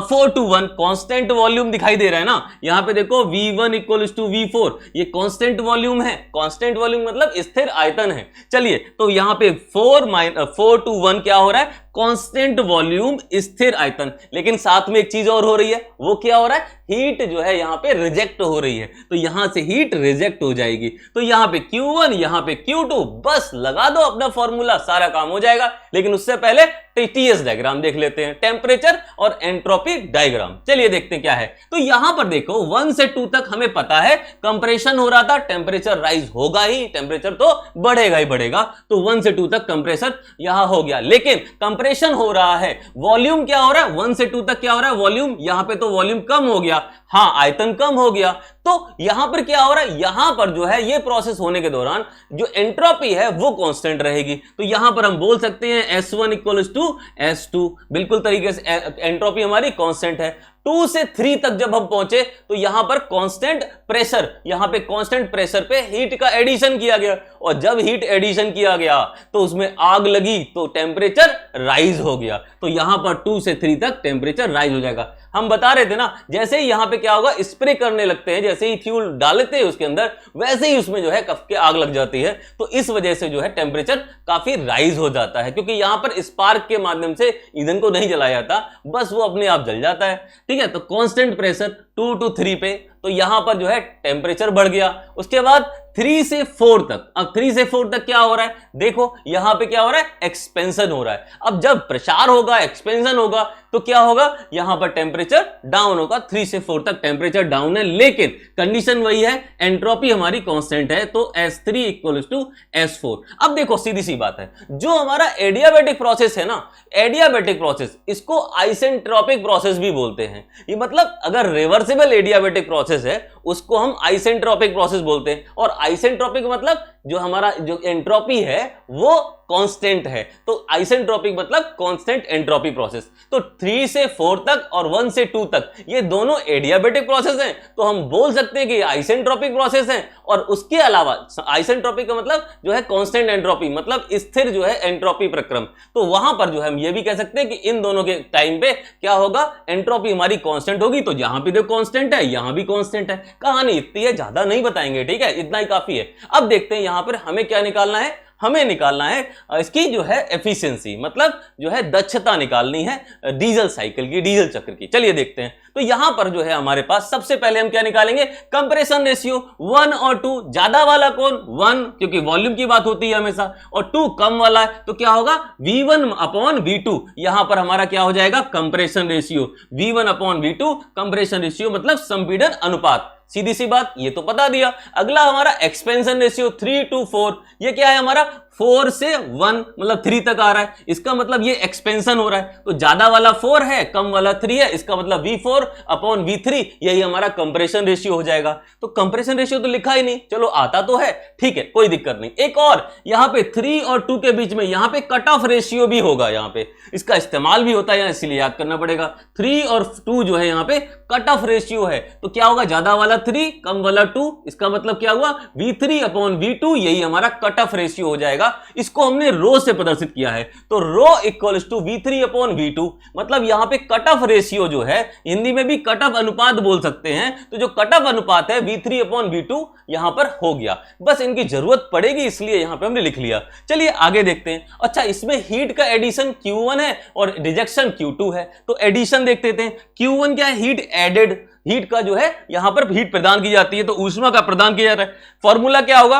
4 to 1 कांस्टेंट वॉल्यूम दिखाई दे रहा है ना, यहां पे देखो V1 इक्वल्स टू V4, ये कांस्टेंट वॉल्यूम है। कांस्टेंट वॉल्यूम मतलब स्थिर आयतन है। चलिए, तो यहां पे 4 to 1 क्या हो रहा है, कांस्टेंट वॉल्यूम स्थिर आयतन। लेकिन साथ में एक चीज और हो रही है, वो क्या हो रहा है, हीट जो है यहां पे रिजेक्ट हो रही है, तो यहां से हीट रिजेक्ट हो जाएगी। तो यहां पे Q1, यहां पे Q2, बस लगा दो अपना फॉर्मूला, सारा काम हो जाएगा। लेकिन उससे पहले TTS डायग्राम देख लेते हैं, टेम्परेचर और एंट्रोपी डायग्राम। चलिए देखते हैं क्या है। तो यहां पर देखो 1 से 2 तक हमें पता है कंप्रेशन हो रहा था, टेम्परेचर राइज होगा ही, टेम्परेचर तो बढ़ेगा ही बढ़ेगा। तो 1 से 2 तक कंप्रेशन यहां हो गया, लेकिन कंप्रेशन हो रहा है, वॉल्यूम क्या हो रहा है, 1 से 2 तक क्या हो रहा है, वॉल्यूम, यहां पे तो वॉल्यूम कम हो गया, हाँ आयतन कम हो गया। तो यहां पर क्या हो रहा है, यहां पर जो है ये प्रोसेस होने के दौरान जो एंट्रोपी है वो कांस्टेंट रहेगी। तो यहां पर हम बोल सकते हैं S1 इक्वल्स टू S2, बिल्कुल तरीके से एंट्रोपी हमारी कांस्टेंट है। 2 से 3 तक जब हम पहुंचे तो यहां पर कांस्टेंट प्रेशर, यहां पे कांस्टेंट प्रेशर पे हीट का एडिशन किया गया, और जब हीट एडिशन किया गया तो उसमें आग लगी, तो टेम्परेचर राइज हो गया। तो यहां पर 2 से 3 तक टेम्परेचर राइज हो जाएगा। हम बता रहे थे ना, जैसे ही यहां पे क्या होगा, स्प्रे करने लगते हैं, जैसे ही फ्यूल डालते हैं उसके अंदर, वैसे ही उसमें जो है कफ के आग लग जाती है। तो इस वजह से जो है टेम्परेचर काफी राइज हो जाता है, क्योंकि यहां पर स्पार्क के माध्यम से ईंधन को नहीं जलाया जाता, बस वो अपने आप जल जाता है। ठीक है, तो कांस्टेंट प्रेशर 2 to 3 पे, तो यहां पर जो है टेम्परेचर बढ़ गया। उसके बाद 3 से 4 तक, अब 3 से 4 तक क्या हो रहा है, देखो यहां पे क्या हो रहा है, एक्सपेंशन हो रहा है। अब जब प्रसार होगा, एक्सपेंशन होगा, तो क्या होगा, यहां पर टेम्परेचर डाउन होगा। 3 से 4 तक टेम्परेचर डाउन है, लेकिन कंडीशन वही है, एंट्रोपी हमारी कांस्टेंट है, तो S3 इक्वल्स टू S4। अब देखो सीधी सी बात है, जो हमारा एडियाबेटिक प्रोसेस है ना, एडियाबेटिक प्रोसेस, इसको आइसेंट्रोपिक प्रोसेस भी बोलते हैं। ये मतलब अगर रिवर्सिबल एडियाबेटिक प्रोसेस है उसको हम आइसेंट्रोपिक प्रोसेस बोलते हैं, और आइसेंट्रोपिक मतलब जो हमारा जो एंट्रोपी है वो कांस्टेंट है, तो आइसेंट्रोपिक मतलब कांस्टेंट एंट्रोपी प्रोसेस। तो 3 से 4 तक और 1 से 2 तक ये दोनों एडियाबेटिक प्रोसेस हैं, तो हम बोल सकते हैं कि ये आइसेंट्रोपिक प्रोसेस हैं। और उसके अलावा आइसेंट्रोपिक का मतलब जो है कांस्टेंट एंट्रोपी, मतलब स्थिर जो है एंट्रोपी प्रक्रम। तो वहां पर जो है हम ये भी कह सकते हैं कि इन दोनों के टाइम पे क्या होगा, एंट्रोपी हमारी कांस्टेंट होगी। तो यहां पे देखो कांस्टेंट है, यहां भी कांस्टेंट है। कहानी इतनी है, ज्यादा नहीं बताएंगे, ठीक है, इतना ही काफी है। अब देखते हैं यहां पर हमें क्या निकालना है, हमें निकालना है इसकी जो है एफिशिएंसी, मतलब जो है दक्षता निकालनी है डीजल साइकिल की, डीजल चक्र की। चलिए देखते हैं। तो यहां पर जो है हमारे पास सबसे पहले हम क्या निकालेंगे, कंप्रेशन रेशियो 1 और 2। ज्यादा वाला कौन, 1, क्योंकि वॉल्यूम की बात होती है हमेशा, और 2 कम वाला है, तो क्या होगा, V1 अपॉन V2। यहां पर हमारा क्या हो जाएगा, compression ratio, V1 upon V2 compression ratio मतलब संपीड़न अनुपात। सीधी सी बात, ये तो बता दिया। अगला हमारा एक्सपेंशन रेशियो 3 to 4, ये क्या है हमारा 4 से 1 मतलब 3 तक आ रहा है, इसका मतलब ये एक्सपेंशन हो रहा है। तो ज्यादा वाला 4 है, कम वाला 3 है, इसका मतलब V4 अपॉन V3, यही हमारा कंप्रेशन रेशियो हो जाएगा। तो कंप्रेशन रेशियो तो लिखा ही नहीं, चलो आता तो है, ठीक है, कोई दिक्कत नहीं। एक और यहां पे 3 और 2 के बीच में यहां पे कट ऑफ रेशियो भी होगा, यहां पे इसका इस्तेमाल भी होता है, इसलिए याद करना पड़ेगा। 3 और 2 जो है यहां पे कट ऑफ रेशियो है, तो क्या होगा, ज्यादा वाला 3 कम वाला 2, इसका मतलब क्या हुआ, V3 अपॉन V2, यही हमारा कट ऑफ रेशियो हो जाएगा जाएगा, इसको हमने रो से प्रदर्शित किया है। तो रो equals to V3 upon V2, मतलब यहां पे कट ऑफ रेशियो जो है, हिंदी में भी कट ऑफ अनुपात बोल सकते हैं, तो जो कट ऑफ अनुपात है V3 अपॉन V2 यहां पर हो गया। बस इनकी जरूरत पड़ेगी इसलिए यहां पे हमने लिख लिया। चलिए आगे देखते हैं। अच्छा, इसमें हीट का एडिशन Q1 है और रिजेक्शन Q2 है, तो एडिशन देख लेते हैं। Q1 क्या है? हीट एडेड, हीट का जो है यहां पर हीट प्रदान की जाती है, तो ऊष्मा का प्रदान किया जा रहा है। फॉर्मूला क्या होगा?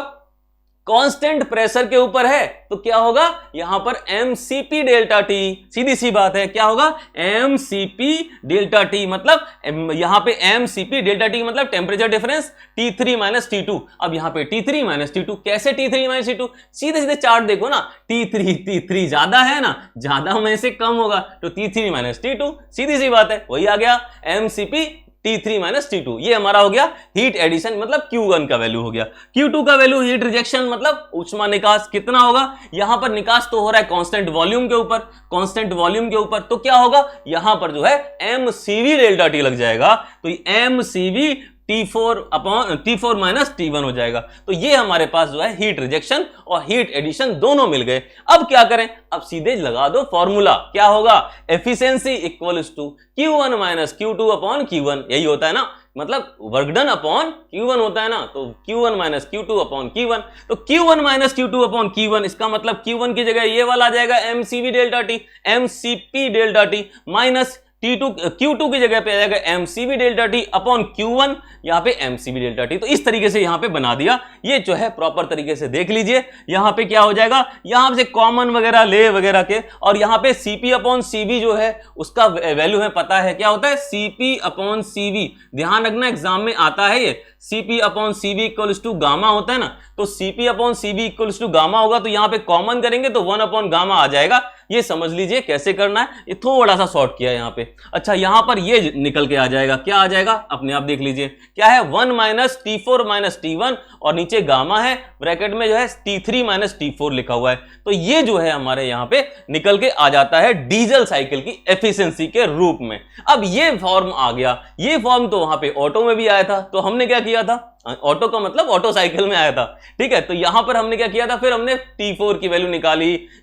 कांस्टेंट प्रेशर के ऊपर है तो क्या होगा? यहां पर mCp डेल्टा टी, सीधी सी बात है, क्या होगा? mCp डेल्टा टी, मतलब यहां पे mCp डेल्टा टी मतलब temperature difference T3 minus T2। अब यहां पे T3 माइनस T2, कैसे T3 माइनस T2? सीधे सीधे चार्ट देखो ना, T3 ज्यादा है ना, ज्यादा में से कम होगा तो T3 माइनस T2, सीधी सी बात है, वही आ गया mCp T3 माइनस T2। ये हमारा हो गया हीट एडिशन, मतलब Q1 का वैल्यू हो गया। Q2 का वैल्यू हीट रिजेक्शन, मतलब ऊष्मा निकास कितना होगा? यहां पर निकास तो हो रहा है कांस्टेंट वॉल्यूम के ऊपर, कांस्टेंट वॉल्यूम के ऊपर, तो क्या होगा? यहां पर जो है mCv डेल्टा टी लग जाएगा, तो mCv T4 माइनस T1 हो जाएगा। तो ये हमारे पास जो है हीट रिजेक्शन और हीट एडिशन दोनों मिल गए। अब क्या करें? अब सीधे लगा दो फॉर्मूला, क्या होगा? Efficiency equals to Q1 minus Q2 upon Q1, यही होता है ना, मतलब वर्क डन अपॉन Q1 होता है ना, तो Q1 minus Q2 upon Q1, तो Q1 minus Q2 upon Q1, इसका मतलब Q1 की जगह ये वाला आ जाएगा mCv delta T, mCp delta T minus Q2 की जगह पे आ जाएगा mCv delta T upon Q1, यहाँ पे mCv डेल्टा टी। तो इस तरीके से यहाँ पे बना दिया, ये जो है प्रॉपर तरीके से देख लीजिए। यहाँ पे क्या हो जाएगा? यहाँ से कॉमन वगैरह ले वगैरह के, और यहाँ पे Cp अपॉन Cv जो है उसका वैल्यू है, पता है क्या होता है? Cp अपॉन Cv, ध्यान रखना एग्जाम में आता है ये, Cp upon Cv equals to gamma होता है ना, तो Cp upon Cv equals to gamma होगा, तो यहाँ पे कॉमन करेंगे तो 1 अपॉन गामा आ जाएगा। ये समझ लीजिए कैसे करना है, ये थोड़ा सा शॉर्ट किया यहाँ पे। अच्छा, यहाँ पर ये निकल के आ जाएगा, क्या आ जाएगा? अपने आप देख लीजिए, क्या है? 1 माइनस T4 माइनस T1 और नीचे गामा है, ब्रैकेट में जो है T3 माइनस T4 लिखा हुआ है, तो ये जो है हमारे यहाँ पे निकल के आ जाता है डीजल साइकिल की एफिशिएंसी के रूप में। अब ये फॉर्म आ गया, ये फॉर्म तो वहां पे ऑटो में भी आया था, तो हमने क्या किया था? ऑटो का मतलब ऑटो साइकिल में आया था, ठीक है। तो यहां पर हमने क्या किया था? फिर हमने T4 की वैल्यू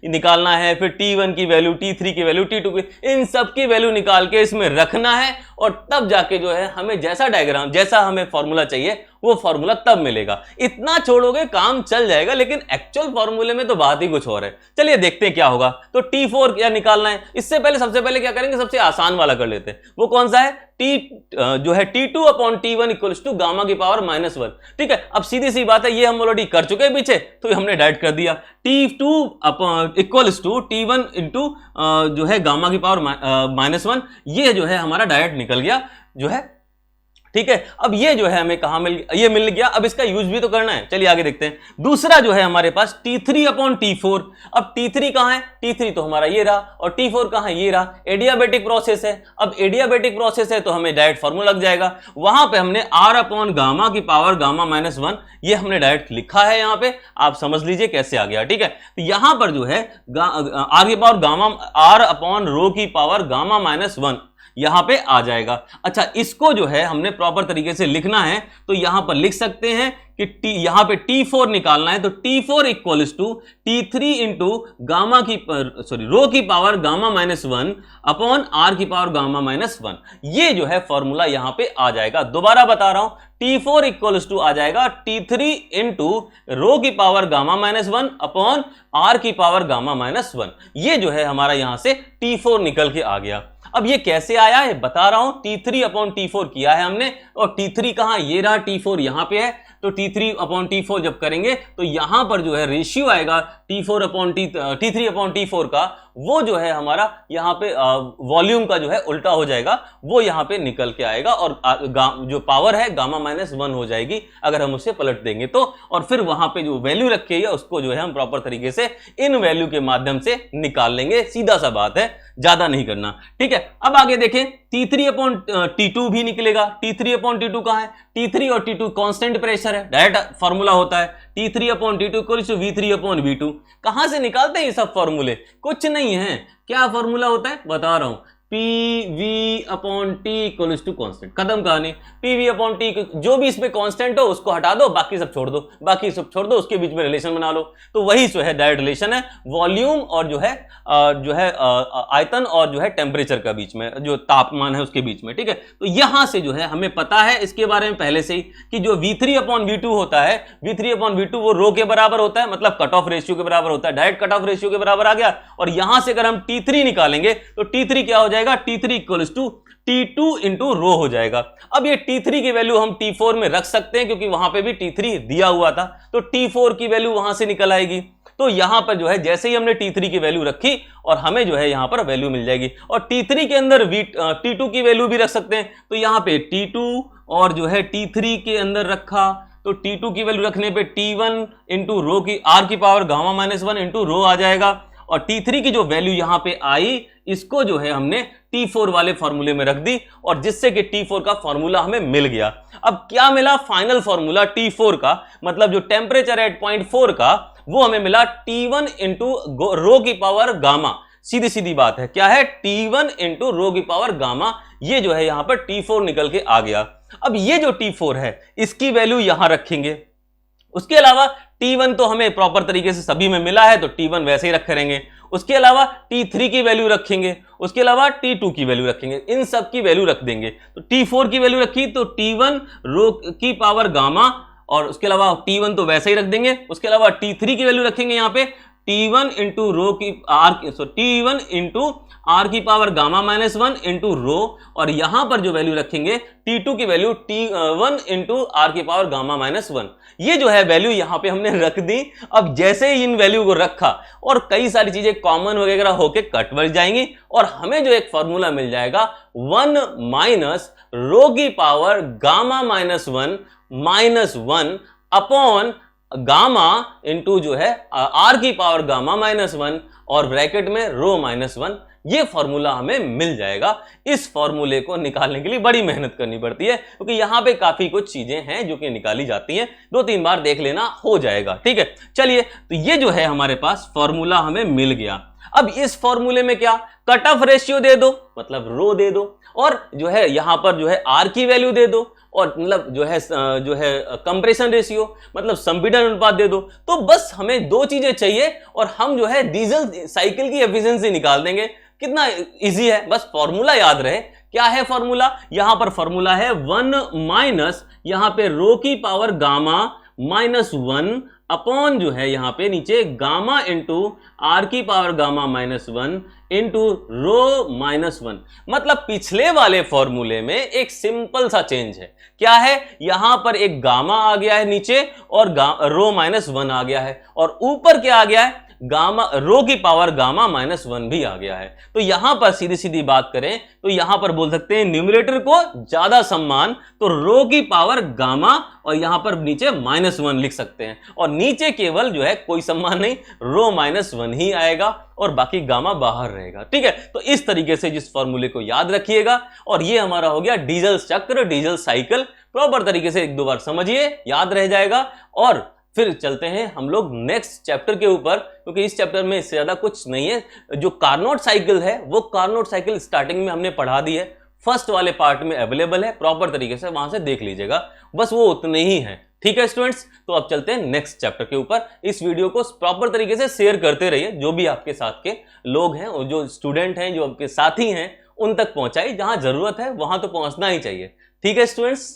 निकालना है, फिर T1 की वैल्यू, T3 की वैल्यू, T2 की, इन सब की वैल्यू निकाल के इसमें रखना है, और तब जाके जो है हमें जैसा डायग्राम, जैसा हमें फॉर्मूला चाहिए वो फॉर्मूला तब मिलेगा। इतना छोड़ोगे काम चल जाएगा, लेकिन एक्चुअल फॉर्मूले में तो बात ही कुछ और है। चलिए देखते हैं क्या होगा। तो T4 क्या निकालना है, इससे पहले सबसे पहले क्या करेंगे? सबसे आसान वाला कर लेते हैं। वो कौन सा है? जो है T2 upon T1 equals to gamma की पावर -1, ठीक है। अब सीधी सी बात है, ये हम ऑलरेडी कर चुके हैं पीछे, तो हमने डायरेक्ट कर दिया T2 equals to T1 into जो है गामा की पावर -1, ये जो है हमारा डायरेक्ट निकल गया जो है, ठीक है। अब ये जो है हमें कहां मिल गया। अब इसका यूज भी तो करना है, चलिए आगे देखते हैं। दूसरा जो है हमारे पास T3 अपॉन T4। अब T3 कहां है? T3 तो हमारा ये रहा, और T4 कहां है? ये रहा। एडियाबेटिक प्रोसेस है। अब एडियाबेटिक प्रोसेस है तो हमें डायरेक्ट फॉर्मूला लग जाएगा। वहां पे हमने R अपॉन गामा की पावर गामा -1, ये हमने डायरेक्ट लिखा है। यहां पे आप समझ लीजिए कैसे आ गया, ठीक है। तो यहां पर जो है R की power gamma, R upon rho की पावर गामा -1 यहां पे आ जाएगा। अच्छा, इसको जो है हमने प्रॉपर तरीके से लिखना है, तो यहां पर लिख सकते हैं कि यहां पे T4 निकालना है, तो T4 equals to T3 into gamma की रो की पावर गामा -1 अपॉन R की पावर गामा -1। ये जो है फॉर्मूला यहां पे आ जाएगा। दोबारा बता रहा हूं, T4 इक्वल्स टू आ जाएगा T3 इंटू रो की पावर गामा -1 अपॉन R की पावर गामा -1। ये जो है हमारा यहां से T4 निकल के आ गया। अब ये कैसे आया है बता रहा हूं। T3 अपॉन T4 किया है हमने, और T3 कहां? ये रहा, T4 यहां पे है। तो T3 अपॉन T4 जब करेंगे तो यहां पर जो है रेशियो आएगा T3 अपॉन T4 का, वो जो है हमारा यहाँ पे वॉल्यूम का जो है उल्टा हो जाएगा, वो यहाँ पे निकल के आएगा, और जो पावर है गामा -1 हो जाएगी अगर हम उसे पलट देंगे तो। और फिर वहां पे जो वैल्यू रखी है उसको जो है हम प्रॉपर तरीके से इन वैल्यू के माध्यम से निकाल लेंगे। सीधा सा बात है, ज्यादा नहीं करना, ठीक है। अब आगे देखें, T3 अपॉन T2 भी निकलेगा। T3 अपॉन T2 कहां है? T3 और T2 कांस्टेंट प्रेशर है, डायरेक्ट फॉर्मूला होता है T3 upon T2 equals to V3 upon V2। कहां से निकालते हैं ये सब फॉर्मूले? कुछ नहीं है। क्या फॉर्मूला होता है बता रहा हूं, P upon T equals to constant, खत्म कहानी। पी अपॉन टी, जो भी इसमें कांस्टेंट हो उसको हटा दो, बाकी सब छोड़ दो, उसके बीच में रिलेशन बना लो। तो वही जो है डायरेक्ट रिलेशन है वॉल्यूम और जो है आयतन और जो है टेम्परेचर का बीच में, जो तापमान है उसके बीच में, ठीक है। तो यहां से जो है हमें पता है इसके बारे में पहले से ही कि जो V3 अपॉन V2 होता है, V3 अपॉन V2 वो रो के बराबर होता है, मतलब कट ऑफ रेशियो के बराबर होता है, डायरेक्ट कट ऑफ रेशियो के बराबर आ गया। और यहां से अगर हम T3 निकालेंगे तो T3 क्या हो जाएगा, T3 equals to T2 into rho हो जाएगा। अब ये T3 की वैल्यू हम T4 में रख सकते हैं क्योंकि वहां पे भी T3 दिया हुआ था, तो T4 की वैल्यू वहां से निकल आएगी। तो यहां पर जो है जैसे ही हमने T3 की वैल्यू रखी और हमें जो है यहां पर वैल्यू मिल जाएगी। और T3 के अंदर T2 की वैल्यू भी रख सकते हैं, तो यहां पे T2 और जो है T3 के अंदर रखा, तो T2 की वैल्यू रखने पे T1 इंटू रो की आर की power gamma minus 1 into rho आ जाएगा। और T3 की जो वैल्यू यहां पे आई, इसको जो है हमने T4 वाले फॉर्मूले में रख दी, और जिससे कि T4 का फॉर्मूला हमें मिल गया। अब क्या मिला फाइनल फॉर्मूला T4 का, मतलब जो टेम्परेचर एट पॉइंट 4 का, वो हमें मिला T1 इंटू रो की पावर गामा। सीधी सीधी बात है, क्या है, T1 इंटू रो की पावर गामा। ये जो है यहां पर T4 निकल के आ गया। अब ये जो T4 है इसकी वैल्यू यहां रखेंगे। उसके अलावा T1 तो हमें प्रॉपर तरीके से सभी में मिला है, तो T1 वैसे ही रखे रहेंगे। उसके अलावा T3 की वैल्यू रखेंगे, उसके अलावा T2 की वैल्यू रखेंगे, इन सब की वैल्यू रख देंगे। तो T4 की वैल्यू रखी तो T1 रो की पावर गामा, और उसके अलावा T1 तो वैसे ही रख देंगे। उसके अलावा T3 की वैल्यू रखेंगे यहाँ पे T1 इंटू रो की T1 इंटू आर की पावर गामा माइनस 1 इंटू रो, और यहां पर जो वैल्यू रखेंगे T2 की वैल्यू T1 इंटू आर की पावर गामा माइनस 1। ये जो है वैल्यू यहां पे हमने रख दी। अब जैसे ही इन वैल्यू को रखा और कई सारी चीजें कॉमन वगैरह होके कट बढ़ जाएंगी, और हमें जो एक फॉर्मूला मिल जाएगा 1 माइनस रो की power gamma minus 1 upon gamma into जो है आर की पावर गामा माइनस 1 और ब्रैकेट में रो माइनस 1। ये फॉर्मूला हमें मिल जाएगा। इस फॉर्मूले को निकालने के लिए बड़ी मेहनत करनी पड़ती है, क्योंकि यहां पे काफी कुछ चीजें हैं जो कि निकाली जाती हैं, 2-3 बार देख लेना हो जाएगा, ठीक है। चलिए, तो ये जो है हमारे पास फॉर्मूला हमें मिल गया। अब इस फॉर्मूले में क्या, कट ऑफ रेशियो दे दो, मतलब रो दे दो, और जो है यहां पर जो है आर की वैल्यू दे दो, और मतलब जो है कंप्रेशन रेशियो, मतलब संपीड़न अनुपात दे दो। तो बस हमें 2 चीजें चाहिए और हम जो है डीजल साइकिल की एफिशिएंसी निकाल देंगे। कितना इजी है, बस फॉर्मूला याद रहे। क्या है फॉर्मूला, यहां पर फॉर्मूला है 1 माइनस यहां पे रो की पावर गामा माइनस 1 अपॉन जो है यहां पे नीचे गामा इंटू आर की power gamma minus 1 into rho minus 1। मतलब पिछले वाले फॉर्मूले में एक सिंपल सा चेंज है। क्या है, यहां पर एक गामा आ गया है नीचे और रो माइनस 1 आ गया है, और ऊपर क्या आ गया है, गामा रो की पावर गामा माइनस 1 भी आ गया है। तो यहां पर सीधी सीधी बात करें तो यहां पर बोल सकते हैं न्यूमरेटर को ज्यादा सम्मान, तो रो की पावर गामा और यहां पर नीचे माइनस 1 लिख सकते हैं, और नीचे केवल जो है कोई सम्मान नहीं, रो माइनस 1 ही आएगा और बाकी गामा बाहर रहेगा, ठीक है। तो इस तरीके से जिस फॉर्मूले को याद रखिएगा, और ये हमारा हो गया डीजल चक्र, डीजल साइकिल। प्रॉपर तरीके से 1-2 बार समझिए, याद रह जाएगा। और फिर चलते हैं हम लोग नेक्स्ट चैप्टर के ऊपर, क्योंकि इस चैप्टर में इससे ज्यादा कुछ नहीं है। जो कार्नोट साइकिल है वो कार्नोट साइकिल स्टार्टिंग में हमने पढ़ा दी है, फर्स्ट वाले पार्ट में अवेलेबल है, प्रॉपर तरीके से वहां से देख लीजिएगा, बस वो उतने ही है, ठीक है स्टूडेंट्स। तो अब चलते हैं नेक्स्ट चैप्टर के ऊपर। इस वीडियो को प्रॉपर तरीके से शेयर करते रहिए, जो भी आपके साथ के लोग हैं और जो स्टूडेंट हैं, जो आपके साथी हैं, उन तक पहुंचाइए। जहां जरूरत है वहां तो पहुंचना ही चाहिए, ठीक है स्टूडेंट्स।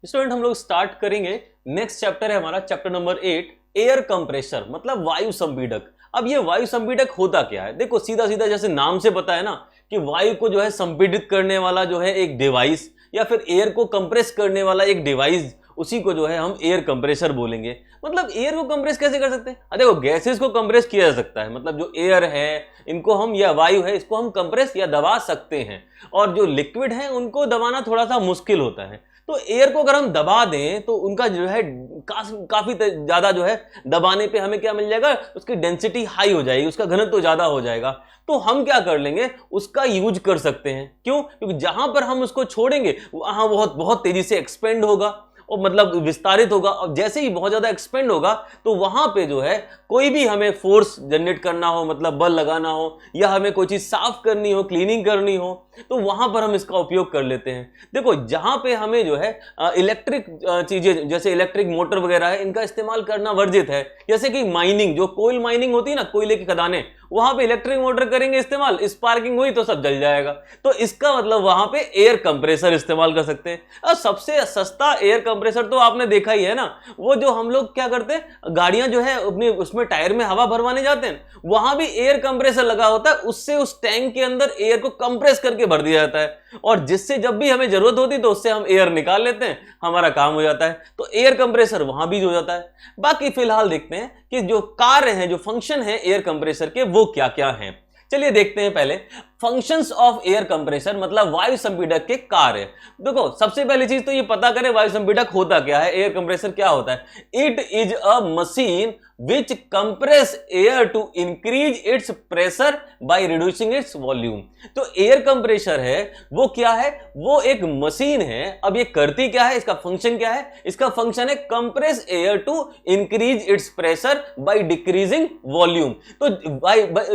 स्टूडेंट हम लोग स्टार्ट करेंगे, नेक्स्ट चैप्टर है हमारा चैप्टर नंबर 8, एयर कंप्रेसर, मतलब वायु संपीड़क। अब ये वायु संपीड़क होता क्या है, देखो सीधा सीधा जैसे नाम से पता है ना कि वायु को जो है संपीड़ित करने वाला जो है एक डिवाइस, या फिर एयर को कंप्रेस करने वाला एक डिवाइस, उसी को जो है हम एयर कंप्रेसर बोलेंगे। मतलब एयर को कंप्रेस कैसे कर सकते हैं, देखो गैसेस को कंप्रेस किया जा सकता है, मतलब जो एयर है इनको हम, या वायु है इसको हम कंप्रेस या दबा सकते हैं, और जो लिक्विड है उनको दबाना थोड़ा सा मुश्किल होता है। तो एयर को अगर हम दबा दें तो उनका जो है काफी ज्यादा जो है दबाने पे हमें क्या मिल जाएगा, उसकी डेंसिटी हाई हो जाएगी, उसका घनत्व तो ज्यादा हो जाएगा। तो हम क्या कर लेंगे, उसका यूज कर सकते हैं। क्यों, क्योंकि जहां पर हम उसको छोड़ेंगे वहां बहुत बहुत तेजी से एक्सपेंड होगा, वो मतलब विस्तारित होगा, और जैसे ही बहुत ज्यादा एक्सपेंड होगा तो वहां पे जो है कोई भी हमें फोर्स जनरेट करना हो, मतलब बल लगाना हो, या हमें कोई चीज साफ करनी हो, क्लीनिंग करनी हो, तो वहां पर हम इसका उपयोग कर लेते हैं। देखो जहां पे हमें जो है इलेक्ट्रिक चीजें जैसे इलेक्ट्रिक मोटर वगैरह है, इनका इस्तेमाल करना वर्जित है। जैसे कि माइनिंग, जो कोयल माइनिंग होती है ना, कोयले की खदानें, वहां पे इलेक्ट्रिक मोटर करेंगे इस्तेमाल, स्पार्किंग हुई तो सब जल जाएगा। तो इसका मतलब वहां पे एयर कंप्रेसर इस्तेमाल कर सकते हैं। और सबसे सस्ता एयर कंप्रेसर तो आपने देखा ही है ना, वो जो हम लोग क्या करते हैं, गाड़ियां जो है अपने उसमें टायर में हवा भरवाने जाते हैं, वहां भी एयर कंप्रेसर लगा होता है, उससे उस टैंक के अंदर एयर को कंप्रेस करके भर दिया जाता है, और जिससे जब भी हमें जरूरत होती है तो उससे हम एयर निकाल लेते हैं, हमारा काम हो जाता है। तो एयर कंप्रेसर वहां भी हो जाता है। बाकी फिलहाल देखते हैं कि जो कार्य हैं, जो फंक्शन है एयर कंप्रेसर के, वो क्या क्या हैं। चलिए देखते हैं पहले फंक्शंस ऑफ एयर कंप्रेसर, मतलब वायु संपीड़क के कार्य। देखो सबसे पहली चीज तो ये पता करें वायु संपीड़क होता क्या है, एयर कंप्रेसर क्या होता है। It is a machine which compress air to increase its pressure by reducing its volume. तो एयर कंप्रेसर है वो क्या है, वो एक मशीन है। अब ये करती क्या है, इसका फंक्शन क्या है, इसका फंक्शन है compress air to increase its pressure by decreasing volume. तो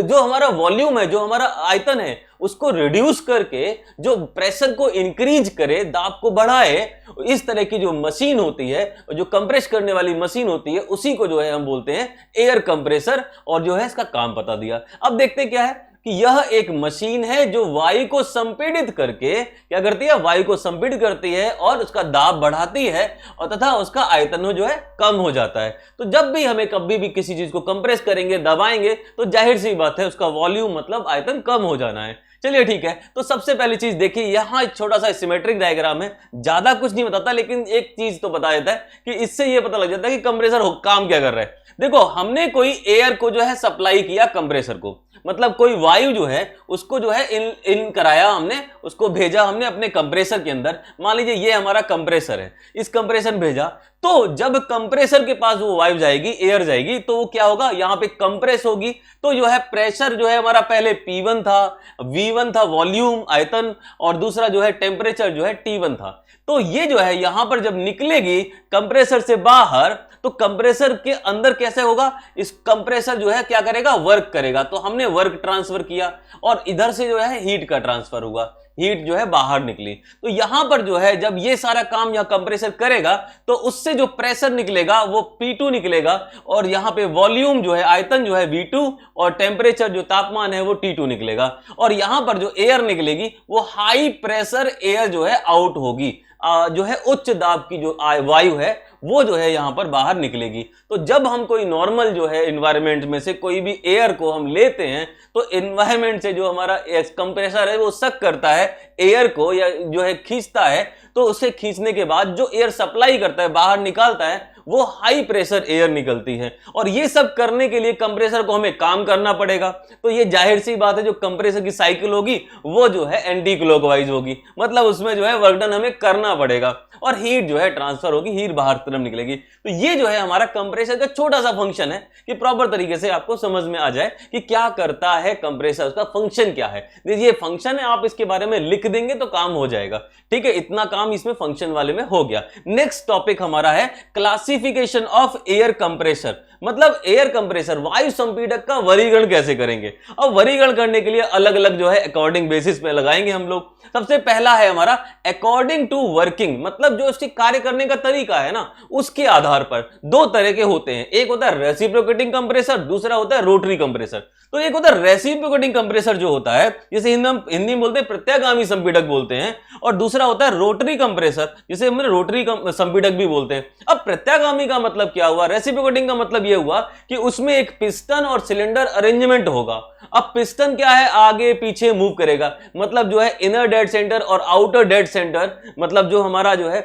जो हमारा वॉल्यूम है, जो हमारा आयतन है, उसको रिड्यूस करके जो प्रेशर को इंक्रीज करे, दाब को बढ़ाए, इस तरह की जो मशीन होती है, जो कंप्रेस करने वाली मशीन होती है, उसी को जो है हम बोलते हैं एयर कंप्रेसर। और जो है इसका काम बता दिया। अब देखते क्या है कि यह एक मशीन है जो वायु को संपीड़ित करके क्या करती है, वायु को संपीड़ित करती है और उसका दाब बढ़ाती है, और तथा उसका आयतन जो है कम हो जाता है। तो जब भी हमें कभी भी किसी चीज को कंप्रेस करेंगे, दबाएंगे, तो जाहिर सी बात है उसका वॉल्यूम मतलब आयतन कम हो जाना है। चलिए ठीक है, तो सबसे पहली चीज देखिए, यहां एक छोटा सा सिमेट्रिक डायग्राम है, ज्यादा कुछ नहीं बताता, लेकिन एक चीज तो बता देता है कि इससे यह पता लग जाता है कि कंप्रेसर काम क्या कर रहा है। देखो हमने कोई एयर को जो है सप्लाई किया कंप्रेसर को, मतलब कोई वायु जो है उसको जो है इन कराया हमने, उसको भेजा हमने अपने कंप्रेसर के अंदर। मान लीजिए ये हमारा कंप्रेसर है, इस कंप्रेसर भेजा, तो जब कंप्रेसर के पास वो वायु जाएगी, एयर जाएगी, तो वो क्या होगा, यहां पे कंप्रेस होगी। तो जो है प्रेशर जो है हमारा पहले P1 था, V1 था वॉल्यूम आयतन, और दूसरा जो है टेम्परेचर जो है T1 था। तो ये जो है यहां पर जब निकलेगी कंप्रेसर से बाहर, तो कंप्रेसर के अंदर कैसे होगा, इस कंप्रेसर जो है क्या करेगा, वर्क करेगा। तो हमने वर्क ट्रांसफर किया, और इधर से जो है हीट का ट्रांसफर हुआ, हीट जो है बाहर निकली। तो यहां पर जो है जब ये सारा काम यहां कंप्रेसर करेगा, तो उससे जो प्रेशर निकलेगा वो P2 निकलेगा, और यहां पे वॉल्यूम जो है, आयतन जो है V2, और टेम्परेचर जो तापमान है वो T2 निकलेगा। और यहां पर जो एयर निकलेगी वो हाई प्रेशर एयर जो है आउट होगी, जो है उच्च दाब की जो वायु है वो जो है यहां पर बाहर निकलेगी। तो जब हम कोई नॉर्मल जो है एनवायरनमेंट में से कोई भी एयर को हम लेते हैं, तो एनवायरनमेंट से जो हमारा कंप्रेसर है वो सक करता है एयर को, या जो है खींचता है। तो उसे खींचने के बाद जो एयर सप्लाई करता है, बाहर निकालता है, वो हाई प्रेशर एयर निकलती है। और ये सब करने के लिए कंप्रेसर को हमें काम करना पड़ेगा। तो ये जाहिर सी बात है, जो कंप्रेसर की साइकिल होगी वो जो है एंटी क्लॉकवाइज होगी, मतलब उसमें जो है वर्क डन हमें करना पड़ेगा, और हीट जो है ट्रांसफर होगी, हीट बाहर तरफ निकलेगी। तो ये जो है हमारा कंप्रेसर का छोटा सा फंक्शन है, कि प्रॉपर तरीके से आपको समझ में आ जाए कि क्या करता है कंप्रेसर, उसका फंक्शन क्या है। ये फंक्शन है, आप इसके बारे में लिख देंगे तो काम हो जाएगा। ठीक है, इतना काम इसमें फंक्शन वाले में हो गया। नेक्स्ट टॉपिक हमारा है क्लासिफिकेशन ऑफ एयर कंप्रेसर, मतलब एयर कंप्रेसर वायु संपीड़क का वर्गीकरण कैसे करेंगे। अब वर्गीकरण करने के लिए अलग अलग जो है अकॉर्डिंग बेसिस पे लगाएंगे हम लोग। सबसे पहला है हमारा अकॉर्डिंग टू वर्किंग, मतलब जो उसके कार्य करने का तरीका है ना, उसके आधार पर दो तरह के होते हैं। एक होता है रेसिप्रोकेटिंग कंप्रेसर, दूसरा होता है रोटरी कंप्रेसर। तो एक होता है रेसिप्रोकेटिंग कंप्रेसर जो होता है, जिसे हिंदी में बोलते हैं प्रत्यागामी संपीड़क बोलते हैं, और दूसरा होता है रोटरी कंप्रेसर, जिसे हम रोटरी संपीड़क भी बोलते हैं। अब प्रत्यागामी का मतलब क्या हुआ, रेसिप्रोकेटिंग का मतलब यह हुआ कि उसमें एक पिस्टन और सिलेंडर अरेंजमेंट होगा। अब पिस्टन क्या है, आगे पीछे मूव करेगा, मतलब जो है इनर डेड सेंटर और आउटर डेड सेंटर, मतलब जो हमारा जो है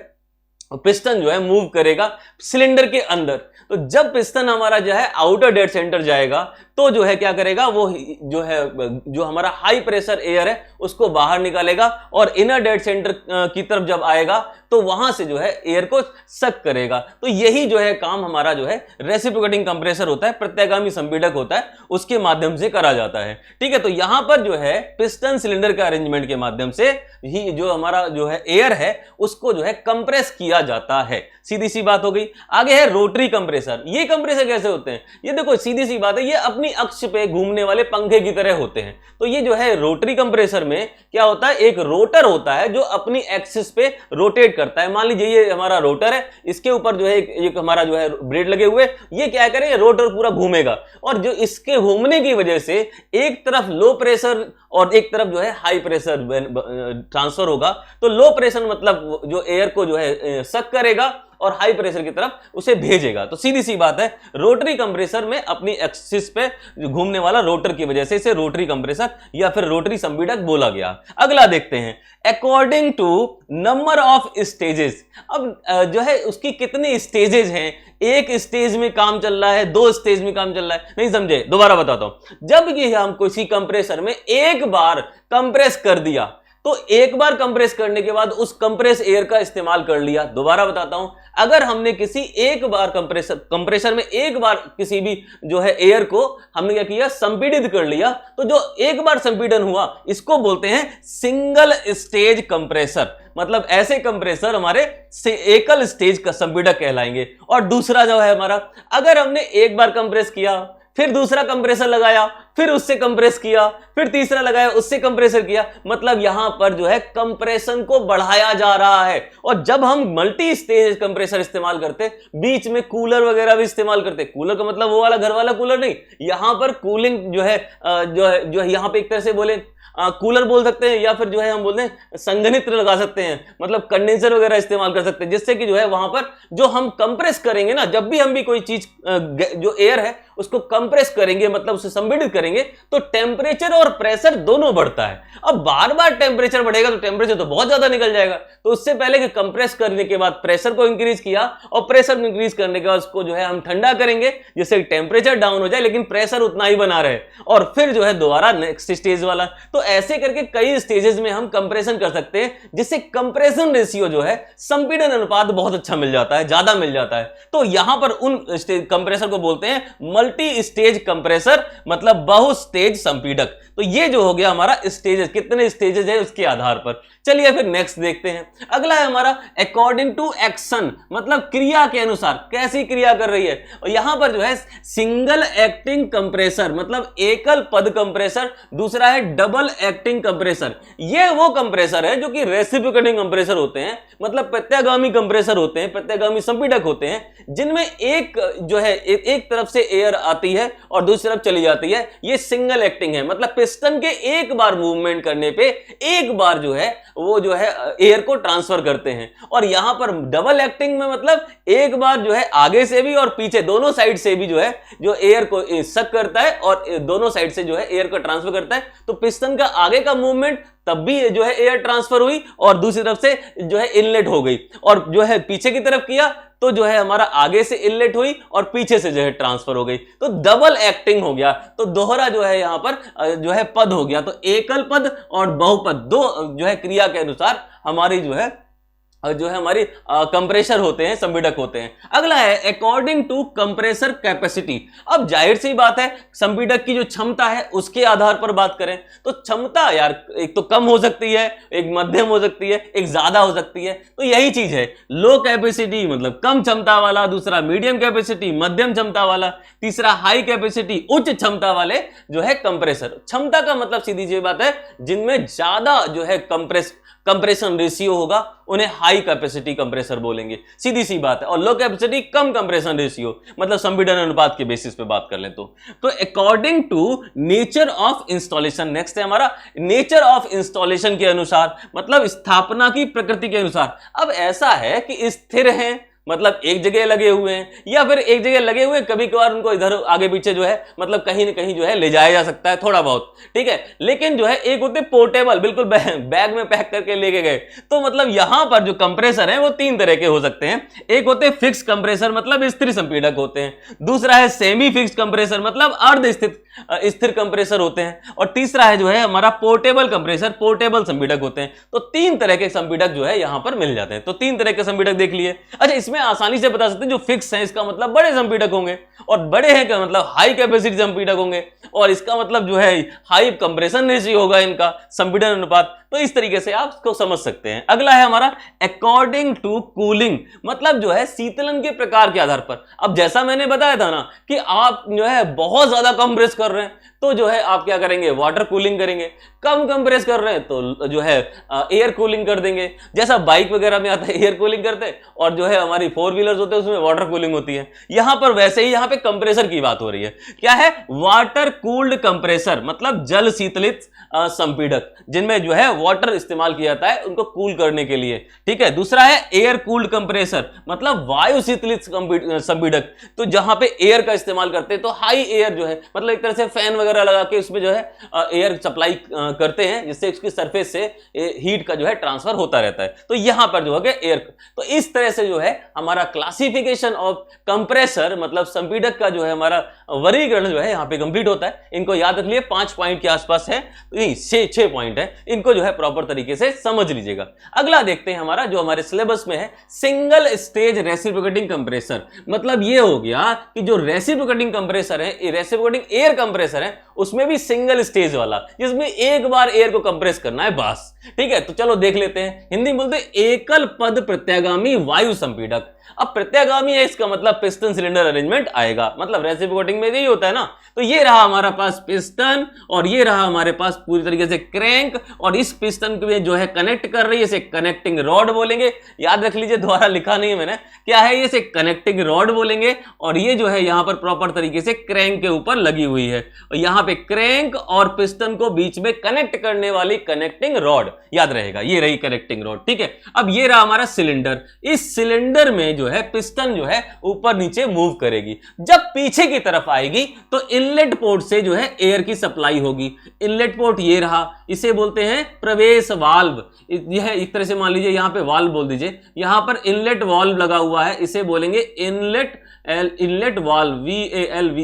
पिस्टन जो है मूव करेगा सिलेंडर के अंदर। तो जब पिस्टन हमारा जो है आउटर डेड सेंटर जाएगा, तो जो है क्या करेगा, वो जो है जो हमारा हाई प्रेशर एयर है उसको बाहर निकालेगा और इनर डेड सेंटर की तरफ जब आएगा तो वहां से जो है एयर को सक करेगा। तो यही जो है काम हमारा जो है रेसिप्रोकेटिंग कंप्रेसर होता है, प्रत्यागामी संपीड़क होता है, उसके माध्यम से करा जाता है। ठीक है, तो यहां पर जो है पिस्टन सिलेंडर के अरेंजमेंट के माध्यम से ही जो हमारा जो है एयर है उसको जो है कंप्रेस किया जाता है। सीधी सी बात हो गई। आगे है रोटरी कंप्रेसर। ये कंप्रेसर कैसे होते हैं? ये देखो सीधी सी बात है, ये अपनी अक्ष पे घूमने वाले पंखे की तरह होते हैं। तो ये जो है रोटरी कंप्रेसर में क्या होता है, एक रोटर होता है जो अपनी एक्सिस पे रोटेट करता है। मान लीजिए ये हमारा रोटर है, इसके ऊपर जो है एक हमारा जो है ब्लेड लगे हुए, ये क्या करेंगे, रोटर पूरा घूमेगा और जो इसके घूमने की वजह से एक तरफ लो प्रेशर और एक तरफ जो है हाई प्रेशर ट्रांसफर होगा। तो लो प्रेशर मतलब जो एयर को जो है सक करेगा और हाई प्रेशर की तरफ उसे भेजेगा। तो सीधी सी बात है, रोटरी कंप्रेसर में अपनी एक्सिस पे घूमने वाला रोटर की वजह से इसे रोटरी कंप्रेसर या फिर रोटरी संपीड़क बोला गया। अगला देखते हैं, according to number of stages. अब जो है उसकी कितने स्टेजेस हैं, एक स्टेज में काम चल रहा है, दो स्टेज में काम चल रहा है, नहीं समझे, दोबारा बताता हूं। जब कि हम किसी कंप्रेसर में एक बार कंप्रेस कर दिया तो एक बार कंप्रेस करने के बाद उस कंप्रेस एयर का इस्तेमाल कर लिया। दोबारा बताता हूं, अगर हमने किसी एक बार कंप्रेसर में एक बार किसी भी जो है एयर को हमने क्या किया, संपीड़ित कर लिया, तो जो एक बार संपीड़न हुआ इसको बोलते हैं सिंगल स्टेज कंप्रेसर। मतलब ऐसे कंप्रेसर हमारे से एकल स्टेज का संपीड़क कहलाएंगे। और दूसरा जो है हमारा, अगर हमने एक बार कंप्रेस किया, फिर दूसरा कंप्रेसर लगाया, फिर उससे कंप्रेस किया, फिर तीसरा लगाया, उससे कंप्रेसर किया, मतलब यहां पर जो है कंप्रेशन को बढ़ाया जा रहा है। और जब हम मल्टी स्टेज कंप्रेसर इस्तेमाल करते, बीच में कूलर वगैरह भी इस्तेमाल करते, कूलर का मतलब वो वाला घर वाला कूलर नहीं, यहां पर कूलिंग जो है यहां पे एक तरह से बोले कूलर बोल सकते हैं, या फिर जो है हम बोलते हैं संघनित्र लगा सकते हैं, मतलब कंडेंसर वगैरह इस्तेमाल कर सकते हैं, जिससे कि जो है वहां पर जो हम कंप्रेस करेंगे ना, जब भी हम भी कोई चीज जो एयर है उसको कंप्रेस करेंगे, मतलब उसे संपीड़ित करेंगे, तो टेम्परेचर और प्रेशर दोनों बढ़ता है। अब बार बार टेम्परेचर बढ़ेगा तो टेम्परेचर तो बहुत ज्यादा निकल जाएगा। तो उससे पहले कि कंप्रेस करने के बाद प्रेशर को इंक्रीज किया और प्रेशर को इंक्रीज करने के बाद उसको जो है हम ठंडा करेंगे, जिससे टेम्परेचर डाउन हो जाए लेकिन प्रेशर उतना ही बना रहे, और फिर जो है दोबारा नेक्स्ट स्टेज वाला। तो ऐसे करके कई स्टेजेस में हम कंप्रेशन कर सकते हैं, जिससे कंप्रेशन रेशियो जो है, संपीड़न अनुपात बहुत अच्छा मिल जाता है, ज्यादा मिल जाता है। तो यहां पर उन कंप्रेसर को बोलते हैं मल्टी स्टेज कंप्रेसर, मतलब बहु स्टेज संपीड़क। तो ये जो हो गया हमारा स्टेजेस, कितने स्टेजेस है उसके आधार पर। चलिए फिर नेक्स्ट देखते हैं। अगला है हमारा अकॉर्डिंग टू एक्शन, मतलब क्रिया के अनुसार, कैसी क्रिया कर रही है। और यहां पर जो है सिंगल एक्टिंग कंप्रेसर, मतलब एकल पद कंप्रेसर, दूसरा है डबल एक्टिंग कंप्रेसर। ये वो कंप्रेसर है जो कि रेसिप्रोकेटिंग कंप्रेसर होते हैं, मतलब प्रत्यागामी कंप्रेसर होते हैं, प्रत्यागामी संपीड़क होते हैं, जिनमें एक जो है एक तरफ से एयर आती है और दूसरी तरफ चली जाती है। ये सिंगल एक्टिंग है, मतलब पिस्टन के एक बार मूवमेंट करने पे एक बार जो है वो जो है एयर को ट्रांसफर करते हैं। और यहां पर डबल एक्टिंग में मतलब एक बार जो है आगे से भी और पीछे दोनों साइड से भी जो है जो एयर को सक करता है और दोनों साइड से जो है एयर को ट्रांसफर करता है। तो पिस्टन का आगे का मूवमेंट तब भी जो है एयर ट्रांसफर हुई और दूसरी तरफ से जो है इनलेट हो गई, और जो है पीछे की तरफ किया तो जो है हमारा आगे से इनलेट हुई और पीछे से जो है ट्रांसफर हो गई। तो डबल एक्टिंग हो गया, तो दोहरा जो है यहां पर जो है पद हो गया। तो एकल पद और बहुपद दो जो है क्रिया के अनुसार हमारी जो है हमारी कंप्रेसर होते हैं, संपीड़क होते हैं। अगला है अकॉर्डिंग टू कंप्रेसर कैपेसिटी। अब जाहिर सी बात है, संपीड़क की जो क्षमता है उसके आधार पर बात करें तो क्षमता यार एक तो कम हो सकती है, एक मध्यम हो सकती है, एक ज्यादा हो सकती है। तो यही चीज है, लो कैपेसिटी मतलब कम क्षमता वाला, दूसरा मीडियम कैपेसिटी मध्यम क्षमता वाला, तीसरा हाई कैपेसिटी उच्च क्षमता वाले जो है कंप्रेसर। क्षमता का मतलब सीधी सी बात है, जिनमें ज्यादा जो है कंप्रेशन रेशियो होगा उन्हें हाई कैपेसिटी कंप्रेसर बोलेंगे, सीधी सी बात है। और लो कैपेसिटी कम कंप्रेशन रेशियो, मतलब संपीड़न अनुपात के बेसिस पे बात कर ले तो according to nature of installation. Next है हमारा नेचर ऑफ इंस्टॉलेशन के अनुसार, मतलब स्थापना की प्रकृति के अनुसार। अब ऐसा है कि स्थिर है मतलब एक जगह लगे हुए हैं, या फिर एक जगह लगे हुए हैं, कभी कभार उनको इधर आगे पीछे जो है मतलब कहीं ना कहीं जो है ले जाया जा सकता है थोड़ा बहुत, ठीक है। लेकिन जो है एक होते पोर्टेबल, बिल्कुल बैग में पैक करके लेके गए। तो मतलब यहां पर जो कंप्रेसर है वो तीन तरह के हो सकते हैं। एक होते फिक्स कंप्रेसर, मतलब स्थिर संपीड़क होते हैं। दूसरा है सेमी फिक्स कंप्रेसर, मतलब अर्ध स्थिर कंप्रेसर होते हैं। और तीसरा है जो है हमारा पोर्टेबल कंप्रेसर, पोर्टेबल संपीड़क होते हैं। तो तीन तरह के संपीड़क जो है यहां पर मिल जाते हैं। तो तीन तरह के संपीड़क देख लिए। अच्छा, इसमें आसानी से बता सकते हैं जो फिक्स है इसका मतलब बड़े संपीड़क होंगे, और बड़े हैं का मतलब हाई कैपेसिटी संपीड़क होंगे, और इसका मतलब जो है हाई कंप्रेशन रेशियो होगा इनका संपीड़न अनुपात। तो इस तरीके से आप इसको समझ सकते हैं। अगला है हमारा अकॉर्डिंग टू कूलिंग, मतलब जो है शीतलन के प्रकार के आधार पर। अब जैसा मैंने बताया था ना कि आप जो है बहुत ज्यादा कंप्रेस कर रहे हैं तो जो है आप क्या करेंगे, वाटर कूलिंग करेंगे। कम कंप्रेस कर रहे हैं तो जो है एयर कूलिंग कर देंगे। जैसा बाइक वगैरह में आता है एयर कूलिंग करते हैं, और जो है हमारी फोर व्हीलर्स होते हैं उसमें वाटर कूलिंग होती है। यहां पर वैसे ही यहां पे कंप्रेसर की बात हो रही है। क्या है, वाटर कूल्ड कंप्रेसर, मतलब जल शीतलित संपीड़क, जिनमें जो है वाटर इस्तेमाल किया जाता है उनको कूल करने के लिए, ठीक है। दूसरा है एयर कूल्ड कंप्रेसर, मतलब वायु शीतलित संपीड़क, तो जहां पे एयर का इस्तेमाल करते हैं तो हाई एयर जो है मतलब एक तरह से फैन वगैरह लगा के उसमें जो है एयर सप्लाई करते हैं, जिससे उसकी सरफेस से हीट का जो है ट्रांसफर होता रहता है। तो यहां पर जो है एयर, तो इस तरह से जो है हमारा क्लासिफिकेशन ऑफ कंप्रेसर, मतलब संपीड़क का जो है हमारा वर्गीकरण जो है यहां पे कंप्लीट होता है। इनको याद रख लिए, 5 पॉइंट के आसपास है, नहीं 6 पॉइंट है, इनको जो है प्रॉपर तरीके से समझ लीजिएगा। अगला देखते हैं हमारा जो हमारे सिलेबस में है, सिंगल स्टेज रेसिप्रोकेटिंग कंप्रेसर। मतलब ये हो गया कि जो रेसिप्रोकेटिंग कंप्रेसर है, रेसिप्रोकेटिंग एयर कंप्रेसर है, उसमें भी सिंगल स्टेज वाला, जिसमें एक बार एयर को कंप्रेस करना है बस, ठीक है। तो चलो देख लेते हैं। हिंदी में बोलते हैं एकल पद प्रत्यागामी वायु संपीड़क। अब प्रत्यागामी है, इसका मतलब पिस्टन सिलेंडर अरेंजमेंट आएगा, मतलब रेसिप्रोकेटिंग में यही होता है ना। तो ये रहा हमारा पास पिस्टन, और ये रहा हमारे पास पूरी तरीके से क्रैंक, और इस पिस्टन को जो है कनेक्ट कर रही है, इसे कनेक्टिंग रॉड बोलेंगे। याद रख लीजिए, दोबारा लिखा नहीं है मैंने, क्या है ये, इसे कनेक्टिंग रॉड बोलेंगे। और ये जो है यहां पर प्रॉपर तरीके से क्रैंक के ऊपर लगी हुई है, और यहां पे क्रैंक और पिस्टन को बीच में कनेक्ट करने वाली कनेक्टिंग रॉड, याद रहेगा, ये रही कनेक्टिंग रॉड, ठीक है। अब ये रहा हमारा सिलेंडर। इस सिलेंडर में जो है पिस्टन जो है ऊपर नीचे मूव करेगी। जब पीछे की तरफ आएगी तो इनलेट पोर्ट से जो है एयर की सप्लाई होगी। इनलेट पोर्ट ये रहा, इसे बोलते हैं प्रवेश वाल्व। यह एक तरह से मान लीजिए यहां पे वाल्व बोल दीजिए, यहां पर इनलेट वाल्व लगा हुआ है, इसे बोलेंगे inlet valve, VALVE।